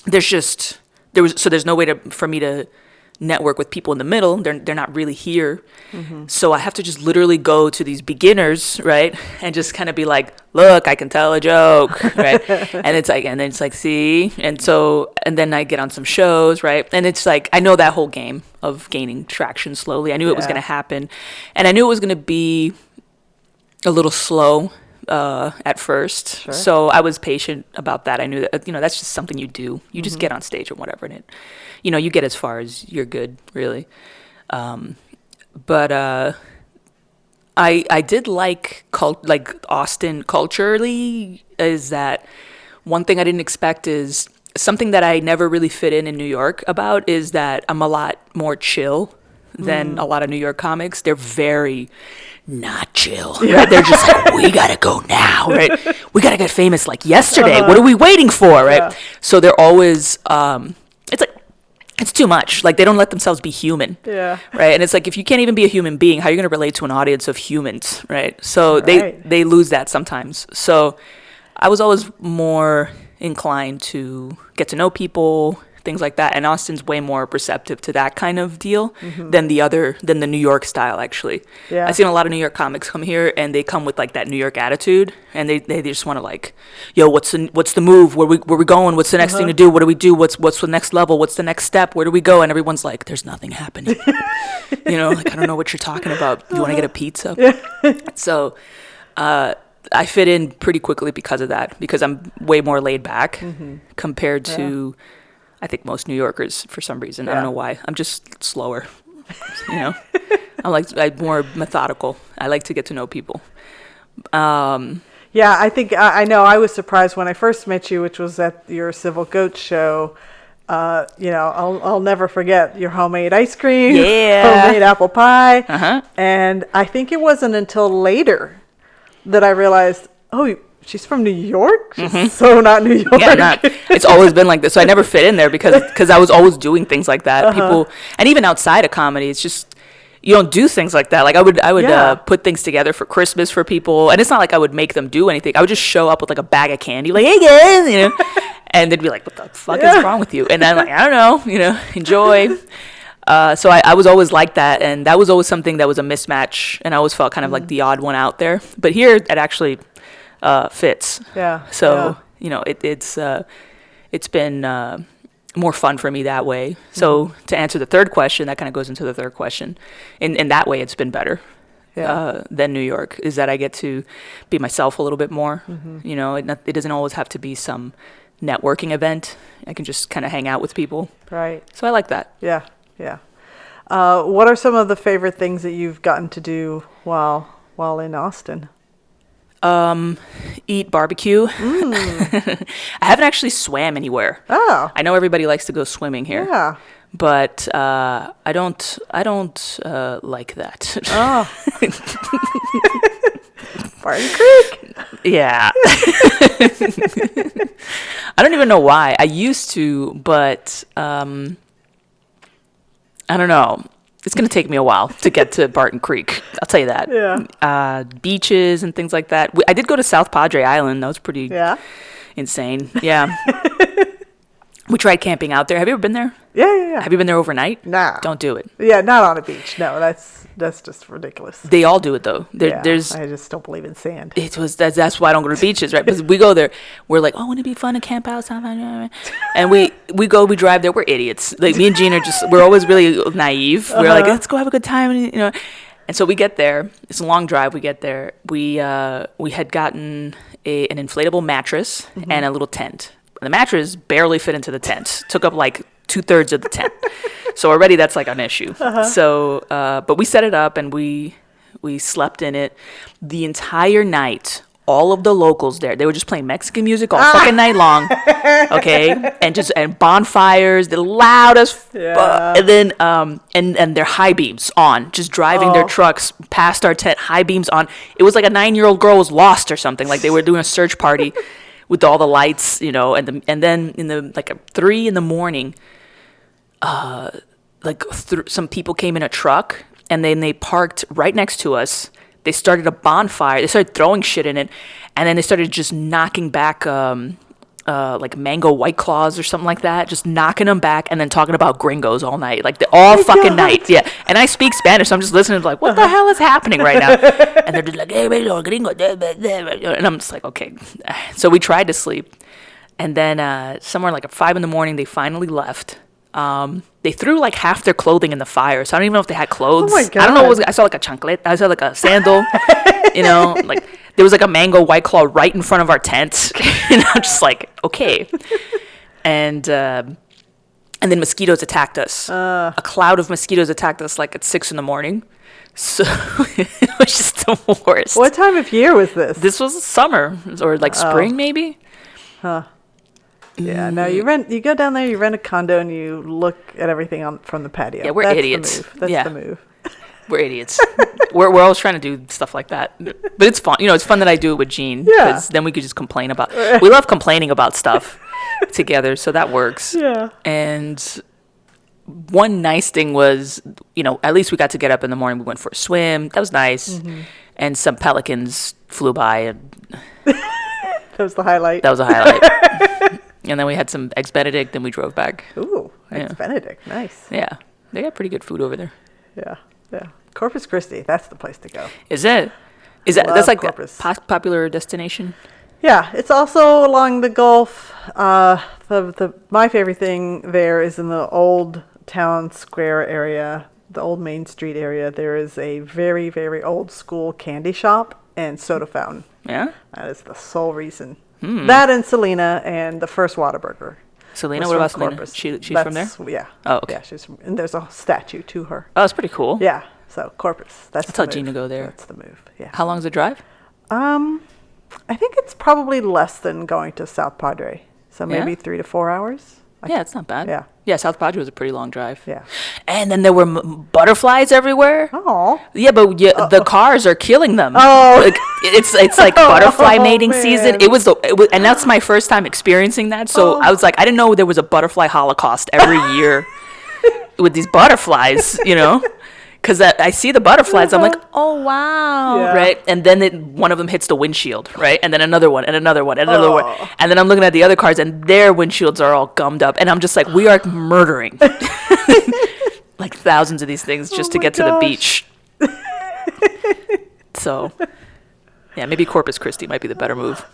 there's no way for me to network with people in the middle. They're not really here. Mm-hmm. So I have to just literally go to these beginners, right? And just kind of be like, look, I can tell a joke, right? and then it's like, see? And then I get on some shows, right? And it's like, I know that whole game of gaining traction slowly. I knew it was going to happen. And I knew it was going to be a little slow at first. Sure. So I was patient about that. I knew that, that's just something you do. You just get on stage or whatever, and you get as far as you're good, really. But I did like Austin culturally, is that one thing I didn't expect is something that I never really fit in New York about, is that I'm a lot more chill than a lot of New York comics. They're very not chill. Right? They're just like, we gotta go now, right? We gotta get famous like yesterday. What are we waiting for, right? Yeah. So they're always, it's like, it's too much. Like, they don't let themselves be human. Yeah. Right? And it's like, if you can't even be a human being, how are you going to relate to an audience of humans, right? So they lose that sometimes. So I was always more inclined to get to know people, things like that. And Austin's way more receptive to that kind of deal than the New York style, actually. Yeah. I've seen a lot of New York comics come here, and they come with like that New York attitude, and they just want to like, yo, what's the move? Where we going? What's the next thing to do? What do we do? What's the next level? What's the next step? Where do we go? And everyone's like, there's nothing happening. Like, I don't know what you're talking about. You want to get a pizza? So I fit in pretty quickly because of that, because I'm way more laid back compared to, I think, most New Yorkers for some reason. I don't know why. I'm just slower, I'm more methodical. I like to get to know people. Yeah, I think I know. I was surprised when I first met you, which was at your Civil Goat show. I'll never forget your homemade ice cream, homemade apple pie, and I think it wasn't until later that I realized, oh, she's from New York? She's so not New York. Yeah, it's always been like this. So I never fit in there because I was always doing things like that. People, and even outside of comedy, it's just, you don't do things like that. Like I would put things together for Christmas for people. And it's not like I would make them do anything. I would just show up with like a bag of candy, like, hey guys, and they'd be like, what the fuck is wrong with you? And I'm like, I don't know, enjoy. So I was always like that, and that was always something that was a mismatch, and I always felt kind of like the odd one out there. But here, it actually fits. Yeah. So it's been more fun for me that way. So to answer the third question, that kind of goes into the third question. In that way, it's been better than New York. Is that I get to be myself a little bit more. It doesn't always have to be some networking event. I can just kind of hang out with people. Right. So I like that. Yeah. Yeah. What are some of the favorite things that you've gotten to do while in Austin? Eat barbecue. I haven't actually swam anywhere. Oh. I know everybody likes to go swimming here. Yeah. But I don't like that. Oh. Barton Creek. Yeah. I don't even know why. I used to, but I don't know. It's going to take me a while to get to Barton Creek. I'll tell you that. Yeah. Beaches and things like that. I did go to South Padre Island. That was pretty insane. Yeah. We tried camping out there. Have you ever been there? Yeah. Have you been there overnight? No. Don't do it. Yeah, not on a beach. No, that's just ridiculous. They all do it though. There's I just don't believe in sand. That's why I don't go to beaches, right? Because we go there, we're like, oh, wouldn't it be fun to camp out? And we drive there. We're idiots. Like me and Gene we're always really naive. We're like, let's go have a good time, you know. And so we get there. It's a long drive. We get there. We had gotten an inflatable mattress and a little tent. The mattress barely fit into the tent. Took up like 2/3 of the tent. So already that's like an issue. So, but we set it up and we slept in it the entire night. All of the locals there, they were just playing Mexican music all fucking night long. Okay, and bonfires, the loudest. And then and their high beams on, just driving their trucks past our tent, high beams on. It was like a 9-year-old girl was lost or something. Like they were doing a search party. With all the lights, you know, and then in the like 3 a.m, some people came in a truck and then they parked right next to us. They started a bonfire. They started throwing shit in it, and then they started just knocking back like mango White Claws or something like that, just knocking them back, and then talking about gringos all night, like all fucking night. Yeah, and I speak Spanish, so I'm just listening to like, what the hell is happening right now? And they're just like, hey, gringo, and I'm just like, okay. So we tried to sleep, and then somewhere like at 5 a.m, they finally left. They threw like half their clothing in the fire, so I don't even know if they had clothes. Oh my God. I don't know what was. I saw like a chancleta. I saw like a sandal. You know, like there was like a mango White Claw right in front of our tent. And I'm just like, okay. And then mosquitoes attacked us. A cloud of mosquitoes attacked us like at 6 a.m. So it was just the worst. What time of year was this? This was summer or like spring maybe. Huh. Yeah, no, you go down there, you rent a condo, and you look at everything from the patio. Yeah, we're idiots. That's the move. We're idiots. we're always trying to do stuff like that, but it's fun. You know, it's fun that I do it with Gene. Yeah. Then we could just complain about. We love complaining about stuff together, so that works. Yeah. And one nice thing was, you know, at least we got to get up in the morning. We went for a swim. That was nice. And some pelicans flew by, and that was the highlight. That was a highlight. And then we had some Eggs Benedict, and we drove back. Ooh, Eggs Benedict, nice. Yeah, they got pretty good food over there. Yeah. Corpus Christi, that's the place to go. Is it? That's like Corpus. a popular destination? Yeah, it's also along the Gulf. My favorite thing there is in the old town square area, the old Main Street area. There is a very, very old school candy shop and soda fountain. Yeah? That is the sole reason. That and Selena and the first Whataburger. Selena, what about Selena? She's from there? Yeah. Oh, okay. Yeah, and there's a statue to her. Oh, that's pretty cool. Yeah. So Corpus, that's I'll tell Gene to go there. That's the move. Yeah. How long is the drive? I think it's probably less than going to South Padre. So maybe 3 to 4 hours. Yeah, it's not bad. Yeah. Yeah, South Padre was a pretty long drive. Yeah. And then there were butterflies everywhere. Oh. Yeah, but the cars are killing them. Oh. Like, it's like butterfly mating season. It was, and that's my first time experiencing that. So I was like, I didn't know there was a butterfly holocaust every year with these butterflies, you know? Because I see the butterflies, I'm like, oh, wow, right? And then one of them hits the windshield, right? And then another one, and another one, and another one. And then I'm looking at the other cars, and their windshields are all gummed up. And I'm just like, we are murdering like thousands of these things just to get to the beach. So, yeah, maybe Corpus Christi might be the better move.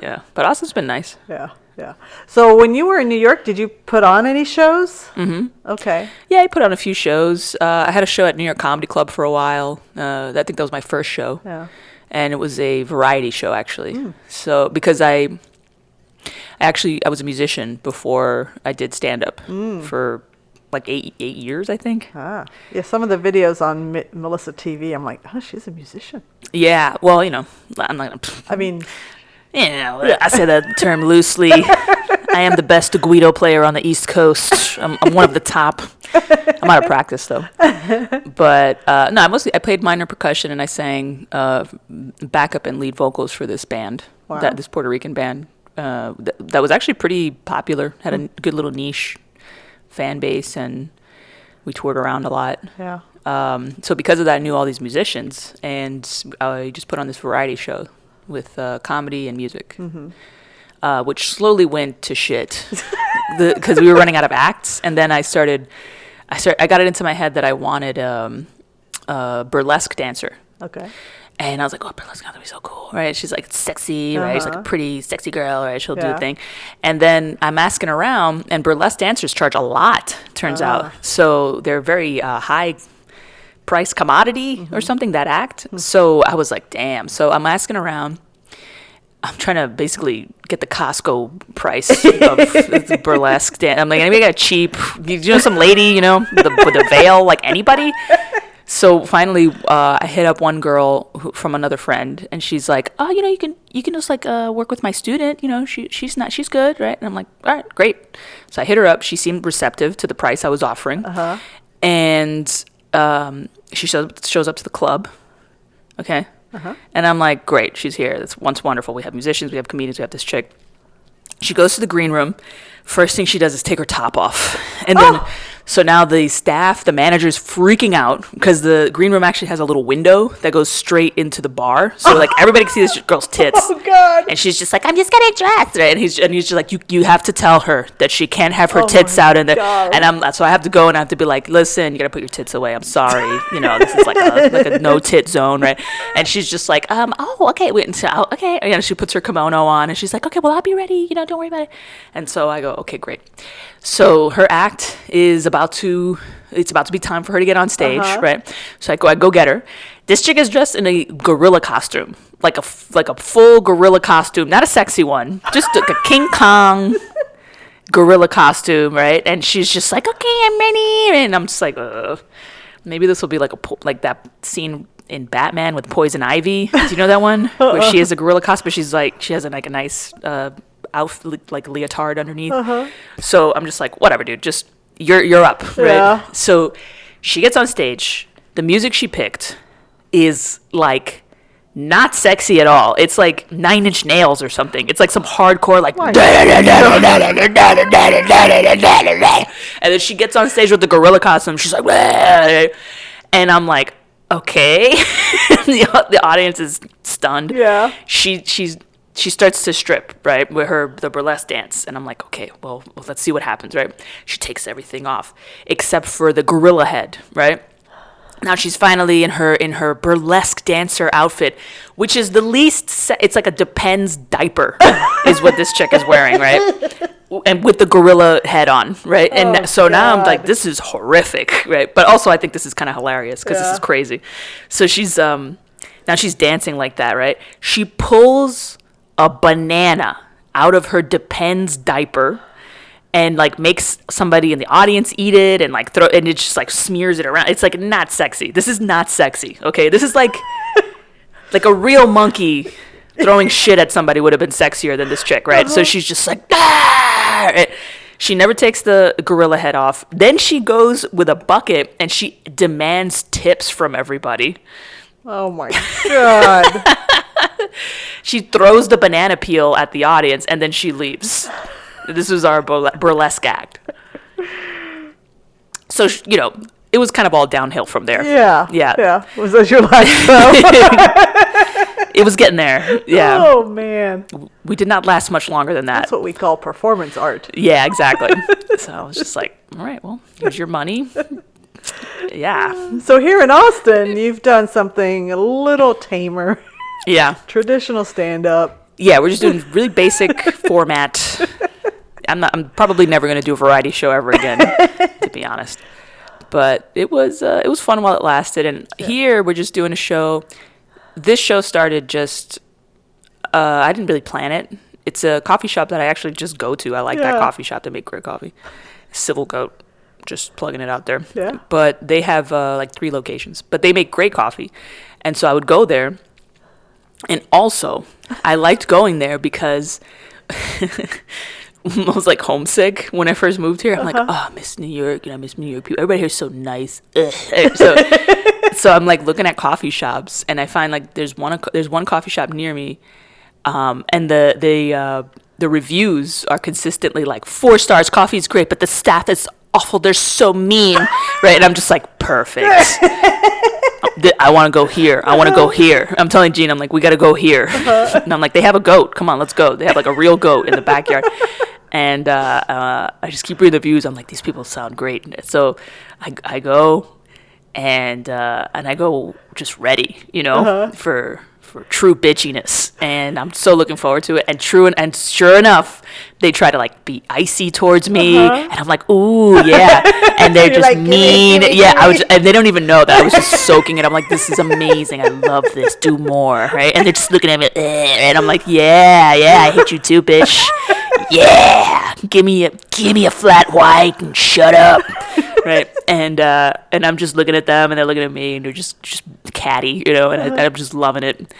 Yeah, but Austin's been nice. Yeah. So when you were in New York, did you put on any shows? Mm-hmm. Okay. Yeah, I put on a few shows. I had a show at New York Comedy Club for a while. I think that was my first show. Yeah. And it was a variety show, actually. So because I was a musician before I did stand-up for like eight years, I think. Yeah, some of the videos on Melissa TV, I'm like, oh, she's a musician. Yeah, well, you know, I'm not. I mean, you know, I say that term loosely. I am the best Guido player on the East Coast. I'm one of the top. I'm out of practice though. But no, I played minor percussion and I sang backup and lead vocals for this band, this Puerto Rican band. That was actually pretty popular. Had a good little niche fan base, and we toured around a lot. Yeah. So because of that, I knew all these musicians, and I just put on this variety show with comedy and music, which slowly went to shit because we were running out of acts. And then I got it into my head that I wanted a burlesque dancer. Okay. And I was like, oh, burlesque, that'd be so cool, right? She's like sexy, right? She's like a pretty sexy girl, right? She'll do a thing. And then I'm asking around, and burlesque dancers charge a lot, turns out. So they're very high price commodity or something, that act. So I was like, damn. So I'm asking around. I'm trying to basically get the Costco price of the burlesque dance. I'm like, anybody got cheap? You know, some lady, with a veil, like anybody? So finally, I hit up one girl from another friend, and she's like, "Oh, you can just like work with my student. She's good, right?" And I'm like, "All right, great." So I hit her up. She seemed receptive to the price I was offering, and she shows up to the club. Okay, and I'm like, "Great, she's here. That's wonderful. We have musicians, we have comedians, we have this chick." She goes to the green room. First thing she does is take her top off, and then. So now the staff, the manager's freaking out because the green room actually has a little window that goes straight into the bar. So like everybody can see this girl's tits. Oh God! And she's just like, I'm just getting dressed, right? And he's just like, you have to tell her that she can't have her tits out in there. And so I have to go and I have to be like, listen, you gotta put your tits away. I'm sorry, this is like a no tit zone, right? And she's just like, oh, okay, wait until okay. And she puts her kimono on and she's like, okay, well I'll be ready. Don't worry about it. And so I go, okay, great. So her act is about to be time for her to get on stage, right? So I go get her. This chick is dressed in a gorilla costume, like a full gorilla costume, not a sexy one, just like a King Kong gorilla costume, right? And she's just like, okay, I'm ready, and I'm just like, maybe this will be like that scene in Batman with Poison Ivy. Do you know that one where she has a gorilla costume? But she's like, she has a nice outfit, like leotard underneath. So I'm just like, whatever, dude, just you're up, right? Yeah. So she gets on stage. The music she picked is like not sexy at all. It's like 9 Inch Nails or something. It's like some hardcore like and then she gets on stage with the gorilla costume. She's like, and I'm like, okay. The audience is stunned. Yeah. She starts to strip, right, with the burlesque dance. And I'm like, okay, well, let's see what happens, right? She takes everything off except for the gorilla head, right? Now she's finally in her burlesque dancer outfit, which is the least, it's like a Depends diaper is what this chick is wearing, right? And with the gorilla head on, right? And so now I'm like, this is horrific, right? But also I think this is kind of hilarious because this is crazy. So she's, now she's dancing like that, right? She pulls a banana out of her Depends diaper and like makes somebody in the audience eat it and like and it just like smears it around. It's like not sexy. This is not sexy. Okay, this is like a real monkey throwing shit at somebody would have been sexier than this chick, right? So she's just like, ah! She never takes the gorilla head off. Then she goes with a bucket and she demands tips from everybody. Oh my God. She throws the banana peel at the audience and then she leaves. This was our burlesque act. So, it was kind of all downhill from there. Yeah. Was that your last show? It was getting there. Yeah. Oh, man. We did not last much longer than that. That's what we call performance art. Yeah, exactly. So I was just like, all right, well, here's your money. Yeah. So here in Austin, you've done something a little tamer. Yeah. Traditional stand-up. Yeah, we're just doing really basic format. I'm probably never going to do a variety show ever again, to be honest. But it was fun while it lasted. And here we're just doing a show. This show started just, I didn't really plan it. It's a coffee shop that I actually just go to. I like that coffee shop. They make great coffee. Civil Goat, just plugging it out there. Yeah. But they have like 3 locations. But they make great coffee. And so I would go there. And also, I liked going there because I was like homesick when I first moved here. I'm like, oh, I miss New York, I miss New York people. Everybody here is so nice. So I'm like looking at coffee shops, and I find like there's one coffee shop near me, and the reviews are consistently like 4 stars. Coffee is great, but the staff is awful. They're so mean, right? And I'm just like, perfect. I want to go here. I want to go here. I'm telling Gene, I'm like, we got to go here. And I'm like, they have a goat. Come on, let's go. They have like a real goat in the backyard. And I just keep reading the reviews. I'm like, these people sound great. So I go, and I go just ready, for true bitchiness, and I'm so looking forward to it. And sure enough, they try to like be icy towards me, and I'm like, ooh, yeah. And they're just like, mean, and they don't even know that I was just soaking it. I'm like, this is amazing. I love this. Do more, right? And they're just looking at me, and I'm like, yeah, I hate you too, bitch. Yeah, give me a flat white and shut up. Right, and I'm just looking at them, and they're looking at me, and they're just catty, and I'm just loving it.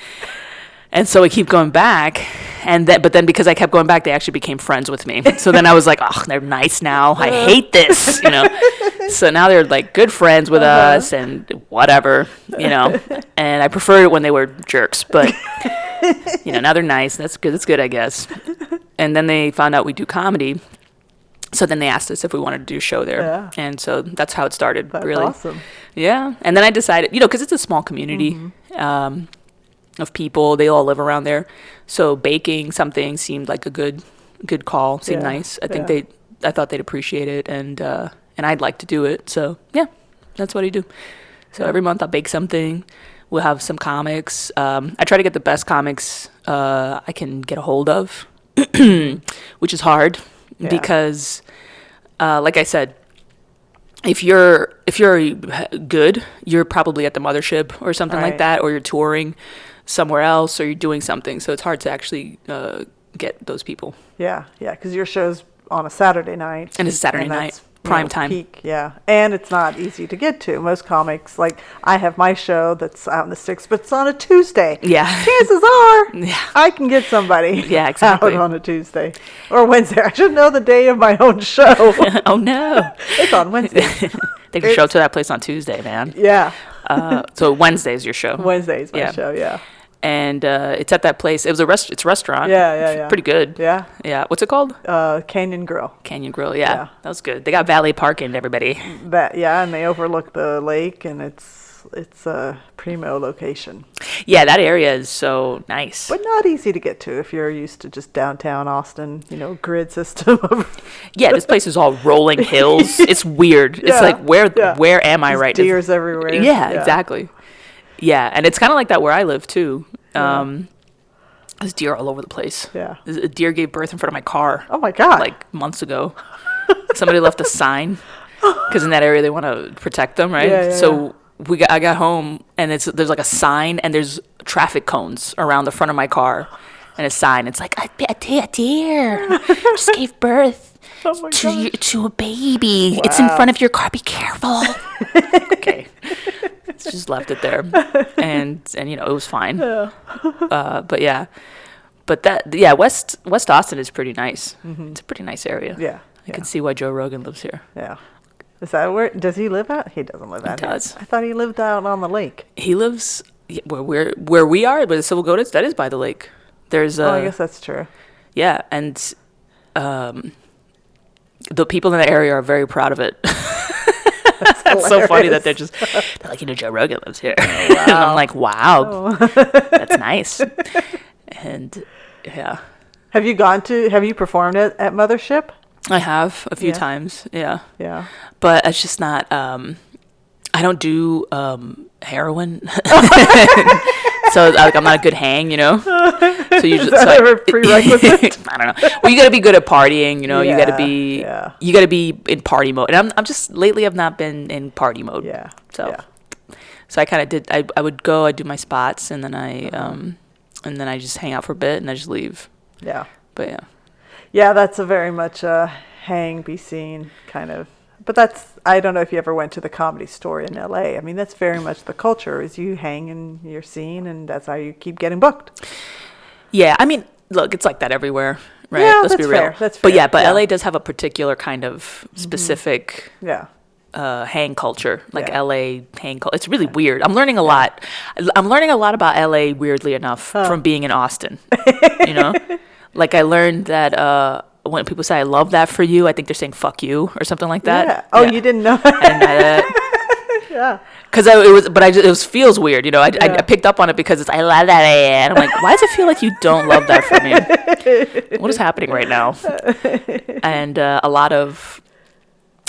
And so I keep going back, but then because I kept going back, they actually became friends with me. So then I was like, oh, they're nice now. I hate this, So now they're like good friends with us, and whatever, And I preferred it when they were jerks, but now they're nice. That's good. That's good, I guess. And then they found out we do comedy. So then they asked us if we wanted to do a show there. Yeah. And so that's how it started, that's really. Awesome. Yeah. And then I decided, because it's a small community of people. They all live around there. So baking something seemed like a good call. Seemed nice. I thought they'd appreciate it. And I'd like to do it. So, yeah, that's what I do. So every month I'll bake something. We'll have some comics. I try to get the best comics I can get a hold of, which is hard. Yeah. Because, like I said, if you're good, you're probably at the mothership or something like that, or you're touring somewhere else, or you're doing something. So it's hard to actually get those people. Yeah, because your show's on a Saturday night. And it's a Saturday night. Prime time. Peak, yeah. And it's not easy to get to. Most comics, like I have my show that's out in the sticks, but it's on a Tuesday. Yeah. Chances are I can get somebody out on a Tuesday or Wednesday. I should know the day of my own show. Oh, no. It's on Wednesday. They can show up to that place on Tuesday, man. Yeah. So Wednesday's your show. Wednesday's my show, yeah. And it's at that place. It's a restaurant. Yeah. Pretty good. Yeah. What's it called? Canyon Grill. Canyon Grill. Yeah. That was good. They got valet parking, everybody. And they overlook the lake, and it's a primo location. Yeah, that area is so nice. But not easy to get to if you're used to just downtown Austin, grid system. Yeah, this place is all rolling hills. It's weird. It's like where am I right now? Deers everywhere. Yeah, exactly. Yeah, and it's kind of like that where I live, too. There's deer all over the place. Yeah. A deer gave birth in front of my car. Oh, my God. Like, months ago. Somebody left a sign, because in that area they want to protect them, right? Yeah. I got home, and there's like a sign, and there's traffic cones around the front of my car, and a sign. It's like, a deer just gave birth to a baby. Wow. It's in front of your car. Be careful. Okay. Just left it there, and it was fine. Yeah. West Austin is pretty nice. Mm-hmm. It's a pretty nice area. Yeah. I can see why Joe Rogan lives here. Yeah. Is that where does he live out? He doesn't live out. He does. I thought he lived out on the lake. He lives where we are, but the Civil Goats, that is by the lake. There's I guess that's true. Yeah, and the people in the area are very proud of it. That's so funny that they're like, Joe Rogan lives here. Oh, wow. And I'm like, wow, that's nice. And yeah. Have you performed at Mothership? I have a few times. Yeah. Yeah. But it's just not, I don't do heroin. So I'm not a good hang, So you just a prerequisite? I don't know. Well, you got to be good at partying, You got to be in party mode. And I'm just lately I've not been in party mode. Yeah. So I kind of did. I would go. I'd do my spots, and then I just hang out for a bit, and I just leave. Yeah. But yeah. Yeah, that's a very much a hang, be seen kind of. But I don't know if you ever went to the Comedy Store in LA. I mean, that's very much the culture is you hang and you're seen, and that's how you keep getting booked. Yeah, I mean, look, it's like that everywhere, right? Yeah, Let's be real. Fair. That's fair. But LA does have a particular kind of specific hang culture, like LA hang culture. It's really weird. I'm learning a lot. I'm learning a lot about LA, weirdly enough, from being in Austin, Like I learned that when people say, I love that for you, I think they're saying, fuck you, or something like that. Yeah. Oh, you didn't know that? I didn't know that. Yeah. Because it feels weird, you know. I picked up on it because I love that, and I'm like, why does it feel like you don't love that for me? What is happening right now? And a lot of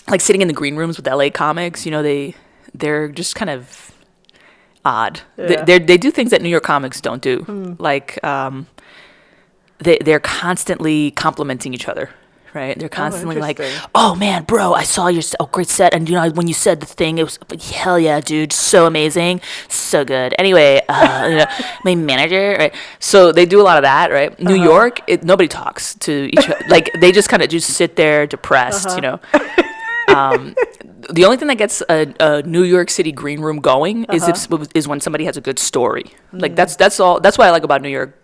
like sitting in the green rooms with LA comics, you know, they're just kind of odd. Yeah. They do things that New York comics don't do. Like they're constantly complimenting each other. Right, they're constantly like, "Oh man, bro, I saw your great set, and you know when you said the thing, it was hell yeah, dude, so amazing, so good." Anyway, you know, my manager, right? So they do a lot of that, right? New York, nobody talks to each other. Like they just kind of just sit there depressed, you know. The only thing that gets a New York City green room going is when somebody has a good story. Like that's all. That's what I like about New York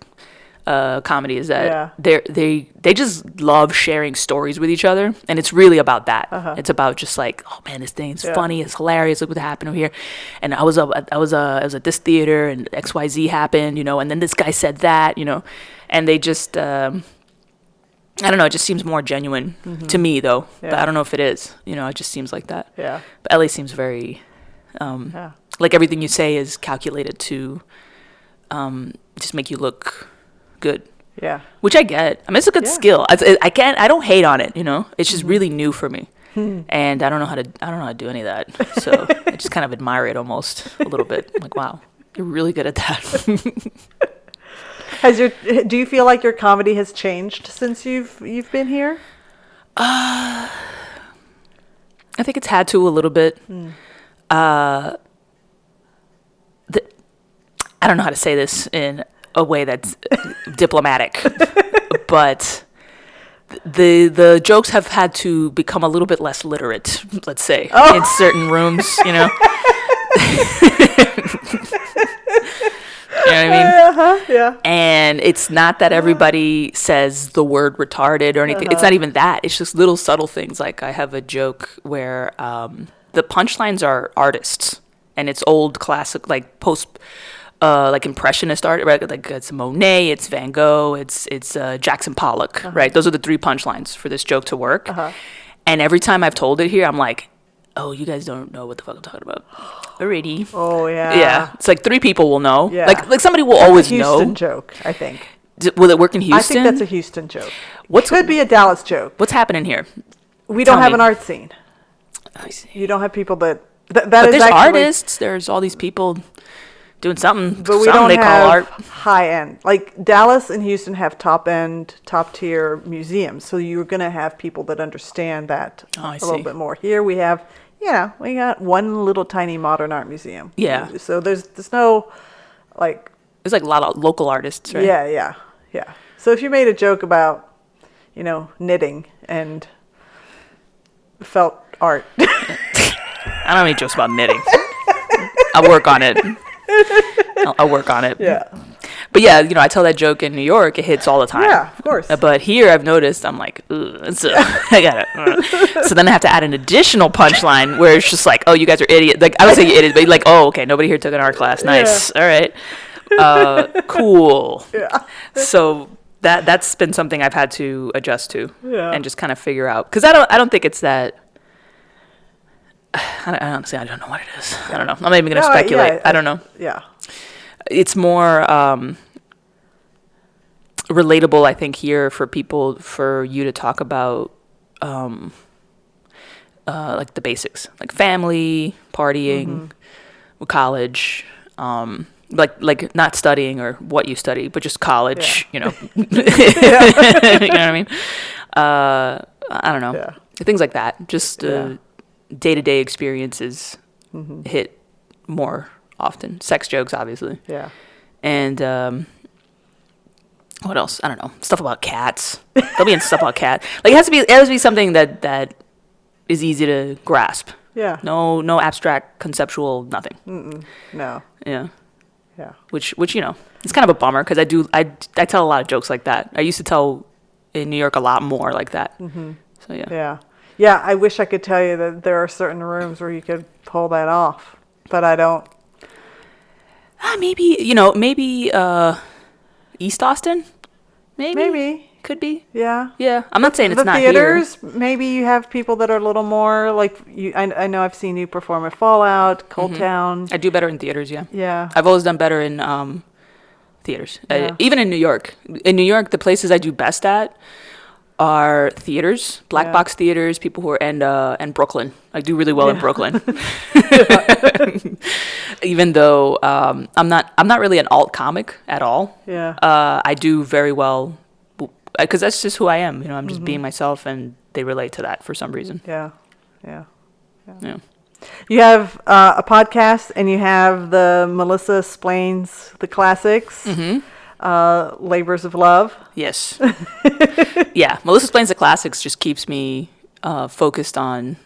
comedy is that they just love sharing stories with each other, and it's really about that. It's about just like, oh man, this thing's funny, it's hilarious, look what happened over here, and I was at this theater and XYZ happened, you know, and then this guy said that, you know, and they just I don't know, it just seems more genuine to me though, but I don't know if it is, you know, it just seems like that. But LA seems very like everything you say is calculated to just make you look good. Which I get. I mean, it's a good skill. I don't hate on it, you know. It's just really new for me. And I don't know how to do any of that. So I just kind of admire it almost a little bit. I'm like, wow, you're really good at that. Do you feel like your comedy has changed since you've been here? I think it's had to a little bit. I don't know how to say this in a way that's diplomatic, but the jokes have had to become a little bit less literate, let's say, in certain rooms, you know. You know what I mean? And it's not that everybody says the word retarded or anything. It's not even that. It's just little subtle things. Like I have a joke where the punchlines are artists, and it's old classic, like like impressionist art, right? Like it's Monet, it's Van Gogh, it's Jackson Pollock, right? Those are the three punchlines for this joke to work. And every time I've told it here, I'm like, oh, you guys don't know what the fuck I'm talking about. Already. Oh yeah. Yeah. It's like 3 people will know. Yeah. Like somebody will always know. Houston joke, I think. Will it work in Houston? I think that's a Houston joke. Could be a Dallas joke. What's happening here? We don't have an art scene. I see. You don't have people that but is there's actually artists. There's all these people doing something. But we don't have high end. Like Dallas and Houston have top tier museums. So you're going to have people that understand that a little bit more. Here we have, we got one little tiny modern art museum. Yeah. So there's no like. There's like a lot of local artists, right? Yeah. So if you made a joke about, knitting and felt art. I don't have any jokes about knitting. I'll work on it. I'll work on it. Yeah. But yeah, I tell that joke in New York, it hits all the time. Yeah, of course. But here I've noticed, I'm like, so I got it. So then I have to add an additional punchline where it's just like, oh, you guys are idiots. Like, I would say idiots, but like, oh, okay, nobody here took an art class. Nice. Yeah. All right. Cool. Yeah. So that's been something I've had to adjust to and just kind of figure out. Because I don't think it's that. Honestly, I don't know what it is. I don't know. I'm not even going to speculate. I don't know. Yeah. It's more relatable, I think, here for you to talk about like the basics, like family, partying, college, like not studying or what you study, but just college, you know. You know what I mean? I don't know. Yeah. Things like that. Just day-to-day experiences hit more often. Sex jokes, obviously. Yeah. And what else? I don't know. Stuff about cats. There'll be stuff about cats. Like it has to be something that is easy to grasp. Yeah. No abstract, conceptual, nothing. No. Yeah. Yeah. Which it's kind of a bummer because I tell a lot of jokes like that. I used to tell in New York a lot more like that. So yeah. Yeah. Yeah, I wish I could tell you that there are certain rooms where you could pull that off, but I don't. Maybe East Austin, maybe Could be. Yeah. Yeah. I'm not saying it's not theaters, here. Maybe you have people that are a little more like you. I know I've seen you perform at Fallout, Cold Town. I do better in theaters, yeah. Yeah. I've always done better in theaters. Yeah. Even in New York. In New York, the places I do best at are theaters, black box theaters, people who are and Brooklyn. I do really well in Brooklyn. Even though I'm not really an alt comic at all. Yeah. I do very well because that's just who I am. You know, I'm just being myself, and they relate to that for some reason. Yeah. You have a podcast, and you have the Melissa Splains the Classics. Labors of Love. Yes. Yeah. Melissa Splains the Classics just keeps me focused on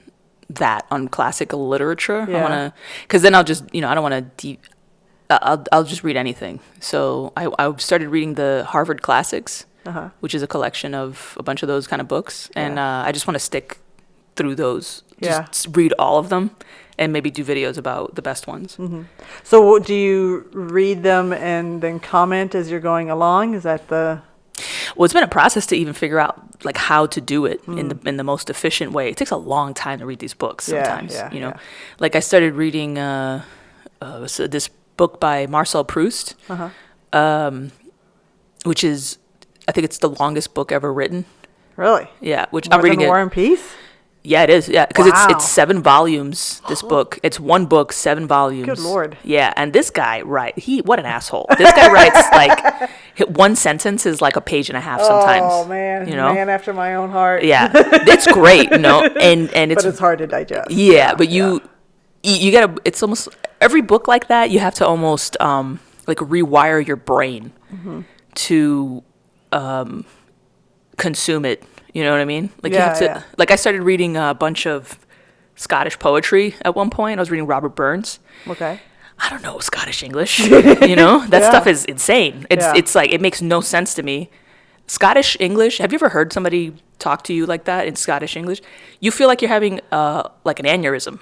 that, on classical literature. Yeah. Because then I'll just, I don't want to I'll just read anything. So I started reading the Harvard Classics, which is a collection of a bunch of those kind of books. And I just want to stick through those. Just read all of them and maybe do videos about the best ones. So do you read them and then comment as you're going along? Is that the... Well, it's been a process to even figure out like how to do it in the most efficient way. It takes a long time to read these books sometimes, Like I started reading this book by Marcel Proust, which is, I think it's the longest book ever written. Really? Yeah, which More I'm reading than War and Peace? Yeah, it is. Yeah, because it's 7 volumes. This book, it's one book, 7 volumes. Good Lord. Yeah, and this guy what an asshole. This guy writes like one sentence is like a page and a half sometimes. Oh man, man after my own heart. Yeah, it's great, and it's but it's hard to digest. Yeah, but you gotta. It's almost every book like that. You have to almost like rewire your brain to consume it. You know what I mean? Like you have to. Like I started reading a bunch of Scottish poetry at one point. I was reading Robert Burns. Okay. I don't know Scottish English. That stuff is insane. It's like it makes no sense to me. Scottish English. Have you ever heard somebody talk to you like that in Scottish English? You feel like you're having like an aneurysm.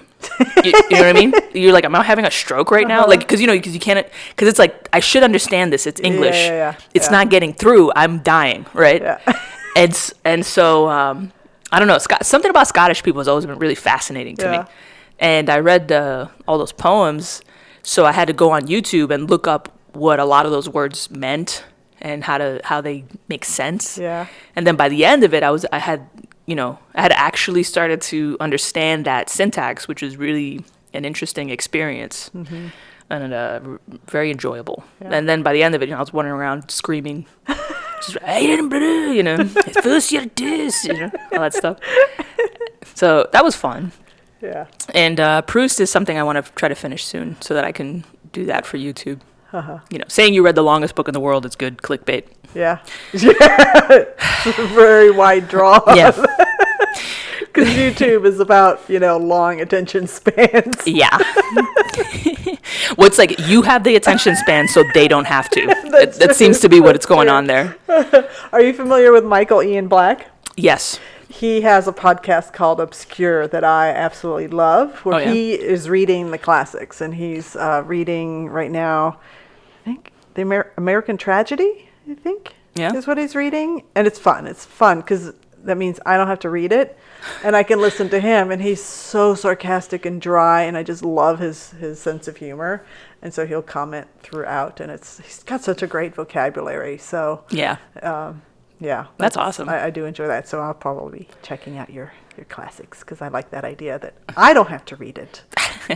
You know what I mean? You're like, am I having a stroke right now? Like, because you can't. Because it's like I should understand this. It's English. It's not getting through. I'm dying. Right. Yeah. And so I don't know. Something about Scottish people has always been really fascinating to me. And I read all those poems, so I had to go on YouTube and look up what a lot of those words meant and how they make sense. Yeah. And then by the end of it, I had actually started to understand that syntax, which is really an interesting experience. And very enjoyable. Yeah. And then by the end of it, I was wandering around screaming. I didn't believe, first year this, all that stuff. So that was fun. Yeah. And Proust is something I want to try to finish soon so that I can do that for YouTube. Saying you read the longest book in the world is good clickbait. Yeah. It's a very wide draw. Yeah. Because YouTube is about, long attention spans. Yeah. Well, it's like you have the attention span, so they don't have to. That seems to be what's going on there. Are you familiar with Michael Ian Black? Yes. He has a podcast called Obscure that I absolutely love, where he is reading the classics, and he's reading right now, I think, the American Tragedy, is what he's reading. And it's fun. It's fun because that means I don't have to read it, and I can listen to him, and he's so sarcastic and dry, and I just love his sense of humor. And so he'll comment throughout, and he's got such a great vocabulary. So yeah, that's awesome. I do enjoy that. So I'll probably be checking out your classics because I like that idea that I don't have to read it.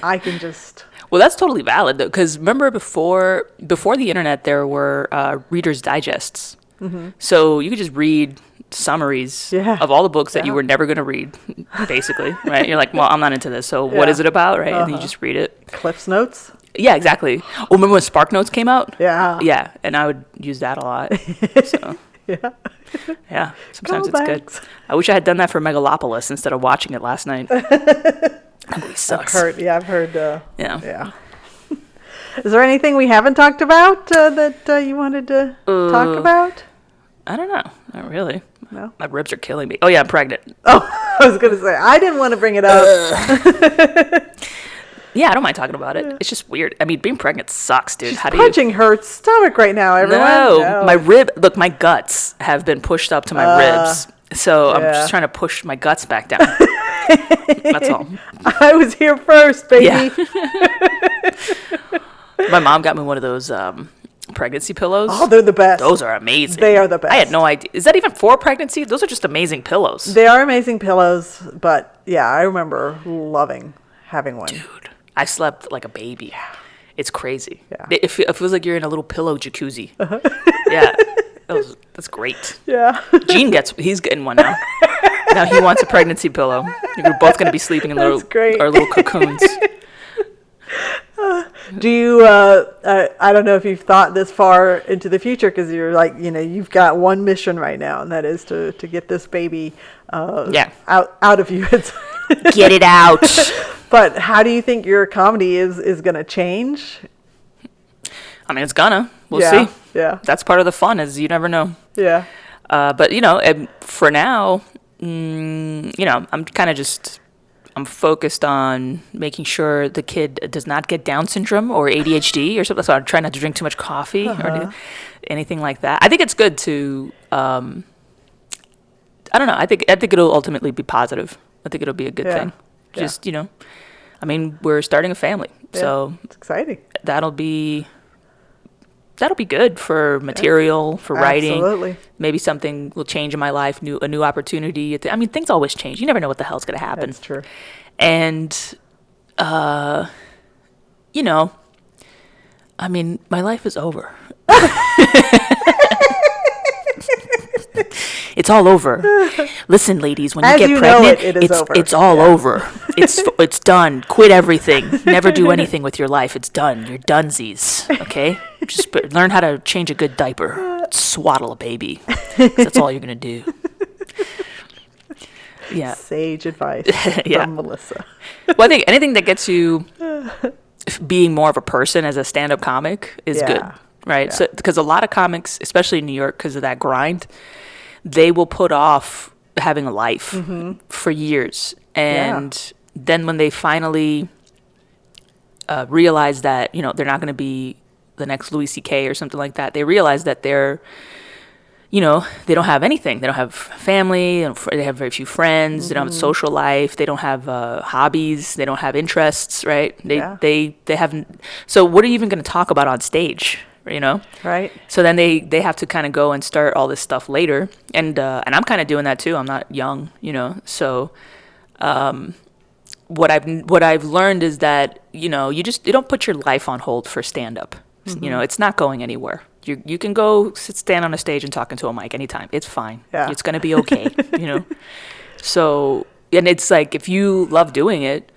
I can just. Well, that's totally valid though, because remember before the internet, there were Reader's Digests. So you could just read summaries of all the books that you were never going to read, basically, right? You're like, well, I'm not into this, so what is it about, right? And you just read it. Cliff's Notes? Yeah, exactly. Oh, remember when Spark Notes came out? Yeah. Yeah, and I would use that a lot. So. Yeah, sometimes it's good. I wish I had done that for Megalopolis instead of watching it last night. That movie sucks. I've heard. Yeah. Is there anything we haven't talked about that you wanted to talk about? I don't know. Not really. No? My ribs are killing me. Oh, yeah, I'm pregnant. Oh, I was going to say, I didn't want to bring it up. Yeah, I don't mind talking about it. Yeah. It's just weird. I mean, being pregnant sucks, dude. She's punching her stomach right now, everyone. No, my guts have been pushed up to my ribs. So I'm just trying to push my guts back down. That's all. I was here first, baby. Yeah. My mom got me one of those pregnancy pillows. Oh, they're the best. Those are amazing. They are the best. I had no idea. Is that even for pregnancy? Those are just amazing pillows. They are amazing pillows, but yeah, I remember loving having one. Dude, I slept like a baby. Yeah. It's crazy. Yeah. It feels like you're in a little pillow jacuzzi. Uh-huh. Yeah. That's great. Yeah. He's getting one now. Now he wants a pregnancy pillow. We're both going to be sleeping in our little cocoons. Do you, I don't know if you've thought this far into the future, because you're like, you've got one mission right now, and that is to get this baby out of you. Get it out. But how do you think your comedy is going to change? I mean, it's gonna. We'll see. Yeah. That's part of the fun, is you never know. Yeah. But, for now, I'm kind of I'm focused on making sure the kid does not get Down syndrome or ADHD or something. So I'm trying not to drink too much coffee or anything like that. I think it's good to, I don't know. I think it'll ultimately be positive. I think it'll be a good thing. Just, I mean, we're starting a family. So it's exciting. That'll be good for material, for writing. Absolutely. Maybe something will change in my life, a new opportunity. I mean, things always change. You never know what the hell's going to happen. That's true. And, I mean, my life is over. It's all over. Listen, ladies, when you get pregnant, it's all over. It's done. Quit everything. Never do anything with your life. It's done. You're donesies. Okay? Just learn how to change a good diaper. Swaddle a baby. 'Cause that's all you're gonna do. Yeah. Sage advice from Melissa. Well, I think anything that gets you being more of a person as a stand-up comic is good, right? Yeah. So because a lot of comics, especially in New York, because of that grind, they will put off having a life for years. And then when they finally realize that, they're not going to be the next Louis C.K. or something like that, they realize that they're, they don't have anything. They don't have family. They have very few friends. They don't have a social life. They don't have hobbies. They don't have interests, right? They haven't. So what are you even going to talk about on stage? Right. So then they have to kind of go and start all this stuff later, and I'm kind of doing that too. I'm not young, so what I've learned is that you don't put your life on hold for stand up. It's not going anywhere. You can go stand on a stage and talk into a mic anytime. It's fine. It's going to be okay. So, and it's like, if you love doing it,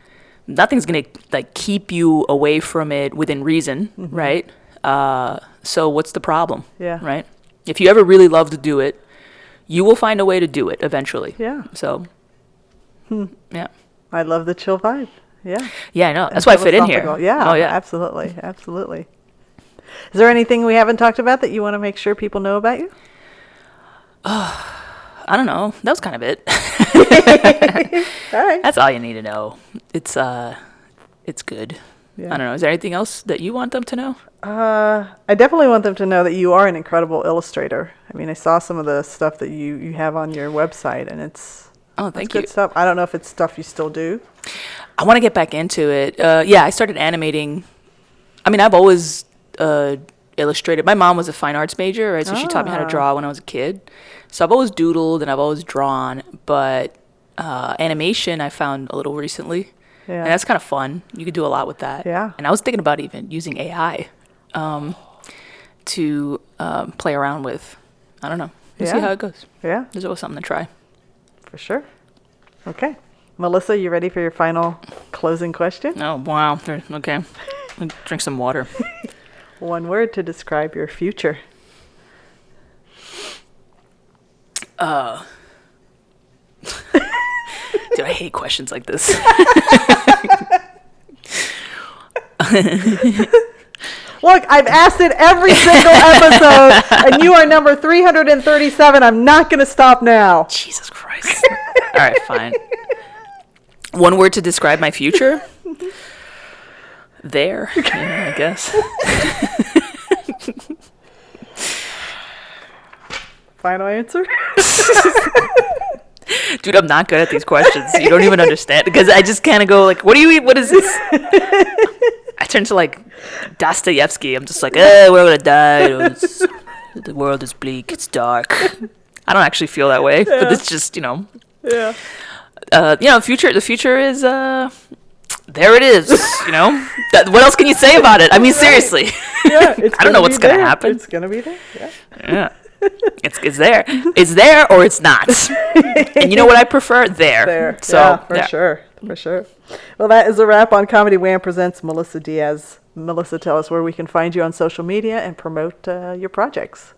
nothing's going to keep you away from it within reason, right? So what's the problem? Yeah. Right? If you ever really love to do it, you will find a way to do it eventually. Yeah. So, yeah. I love the chill vibe. Yeah. Yeah, I know. That's why I fit in here. Yeah. Oh, yeah. Absolutely. Absolutely. Is there anything we haven't talked about that you want to make sure people know about you? I don't know. That was kind of it. All right. That's all you need to know. It's good. Yeah. I don't know. Is there anything else that you want them to know? I definitely want them to know that you are an incredible illustrator. I mean, I saw some of the stuff that you have on your website, and it's good stuff. I don't know if it's stuff you still do. I want to get back into it. I started animating. I mean, I've always illustrated. My mom was a fine arts major, right? So she taught me how to draw when I was a kid. So I've always doodled and I've always drawn, but animation I found a little recently. Yeah. And that's kind of fun. You could do a lot with that. Yeah. And I was thinking about even using AI to play around with. I don't know. We'll see how it goes. Yeah. There's always something to try. For sure. Okay. Melissa, you ready for your final closing question? Oh, wow. Okay. Drink some water. One word to describe your future. Dude, I hate questions like this. Look, I've asked it every single episode, and you are number 337. I'm not going to stop now. Jesus Christ. All right, fine. One word to describe my future? there, I guess. Final answer? Dude, I'm not good at these questions. You don't even understand, because I just kind of go like, what do you eat? What is this? I turn to like Dostoevsky. I'm just like, we're gonna die. The world is bleak. It's dark. I don't actually feel that way, but it's just, Yeah. The future is, there it is, what else can you say about it? I mean, seriously. Yeah, I don't know what's going to happen. It's going to be there. Yeah. It's there. It's there or it's not. And you know what I prefer? There. So, yeah, for sure. Well, that is a wrap on Comedy Wham Presents Melissa Diaz. Melissa, tell us where we can find you on social media and promote your projects.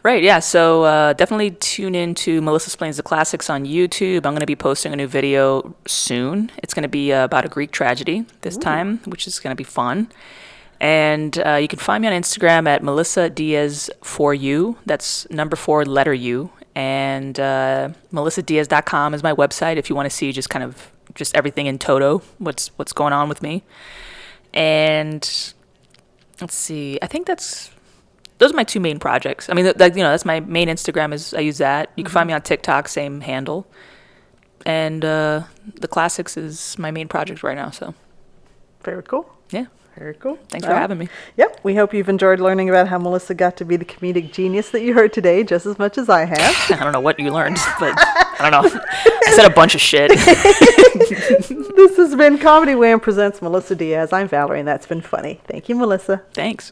Right, yeah. So definitely tune in to Melissa Splains the Classics on YouTube. I'm going to be posting a new video soon. It's going to be about a Greek tragedy this time, which is going to be fun. And you can find me on Instagram at Melissa Diaz 4U. That's number 4, letter U. And melissadiaz.com is my website if you want to see just everything in toto, what's going on with me. And let's see, I think those are my 2 main projects. I mean, that's my main Instagram, I use that. You can find me on TikTok, same handle. And the Classics is my main project right now, so. Very cool. Yeah. Very cool. Thanks for having me. Yep. We hope you've enjoyed learning about how Melissa got to be the comedic genius that you heard today, just as much as I have. I don't know what you learned, but I don't know. I said a bunch of shit. This has been Comedy Wham Presents Melissa Diaz. I'm Valerie, and that's been funny. Thank you, Melissa. Thanks.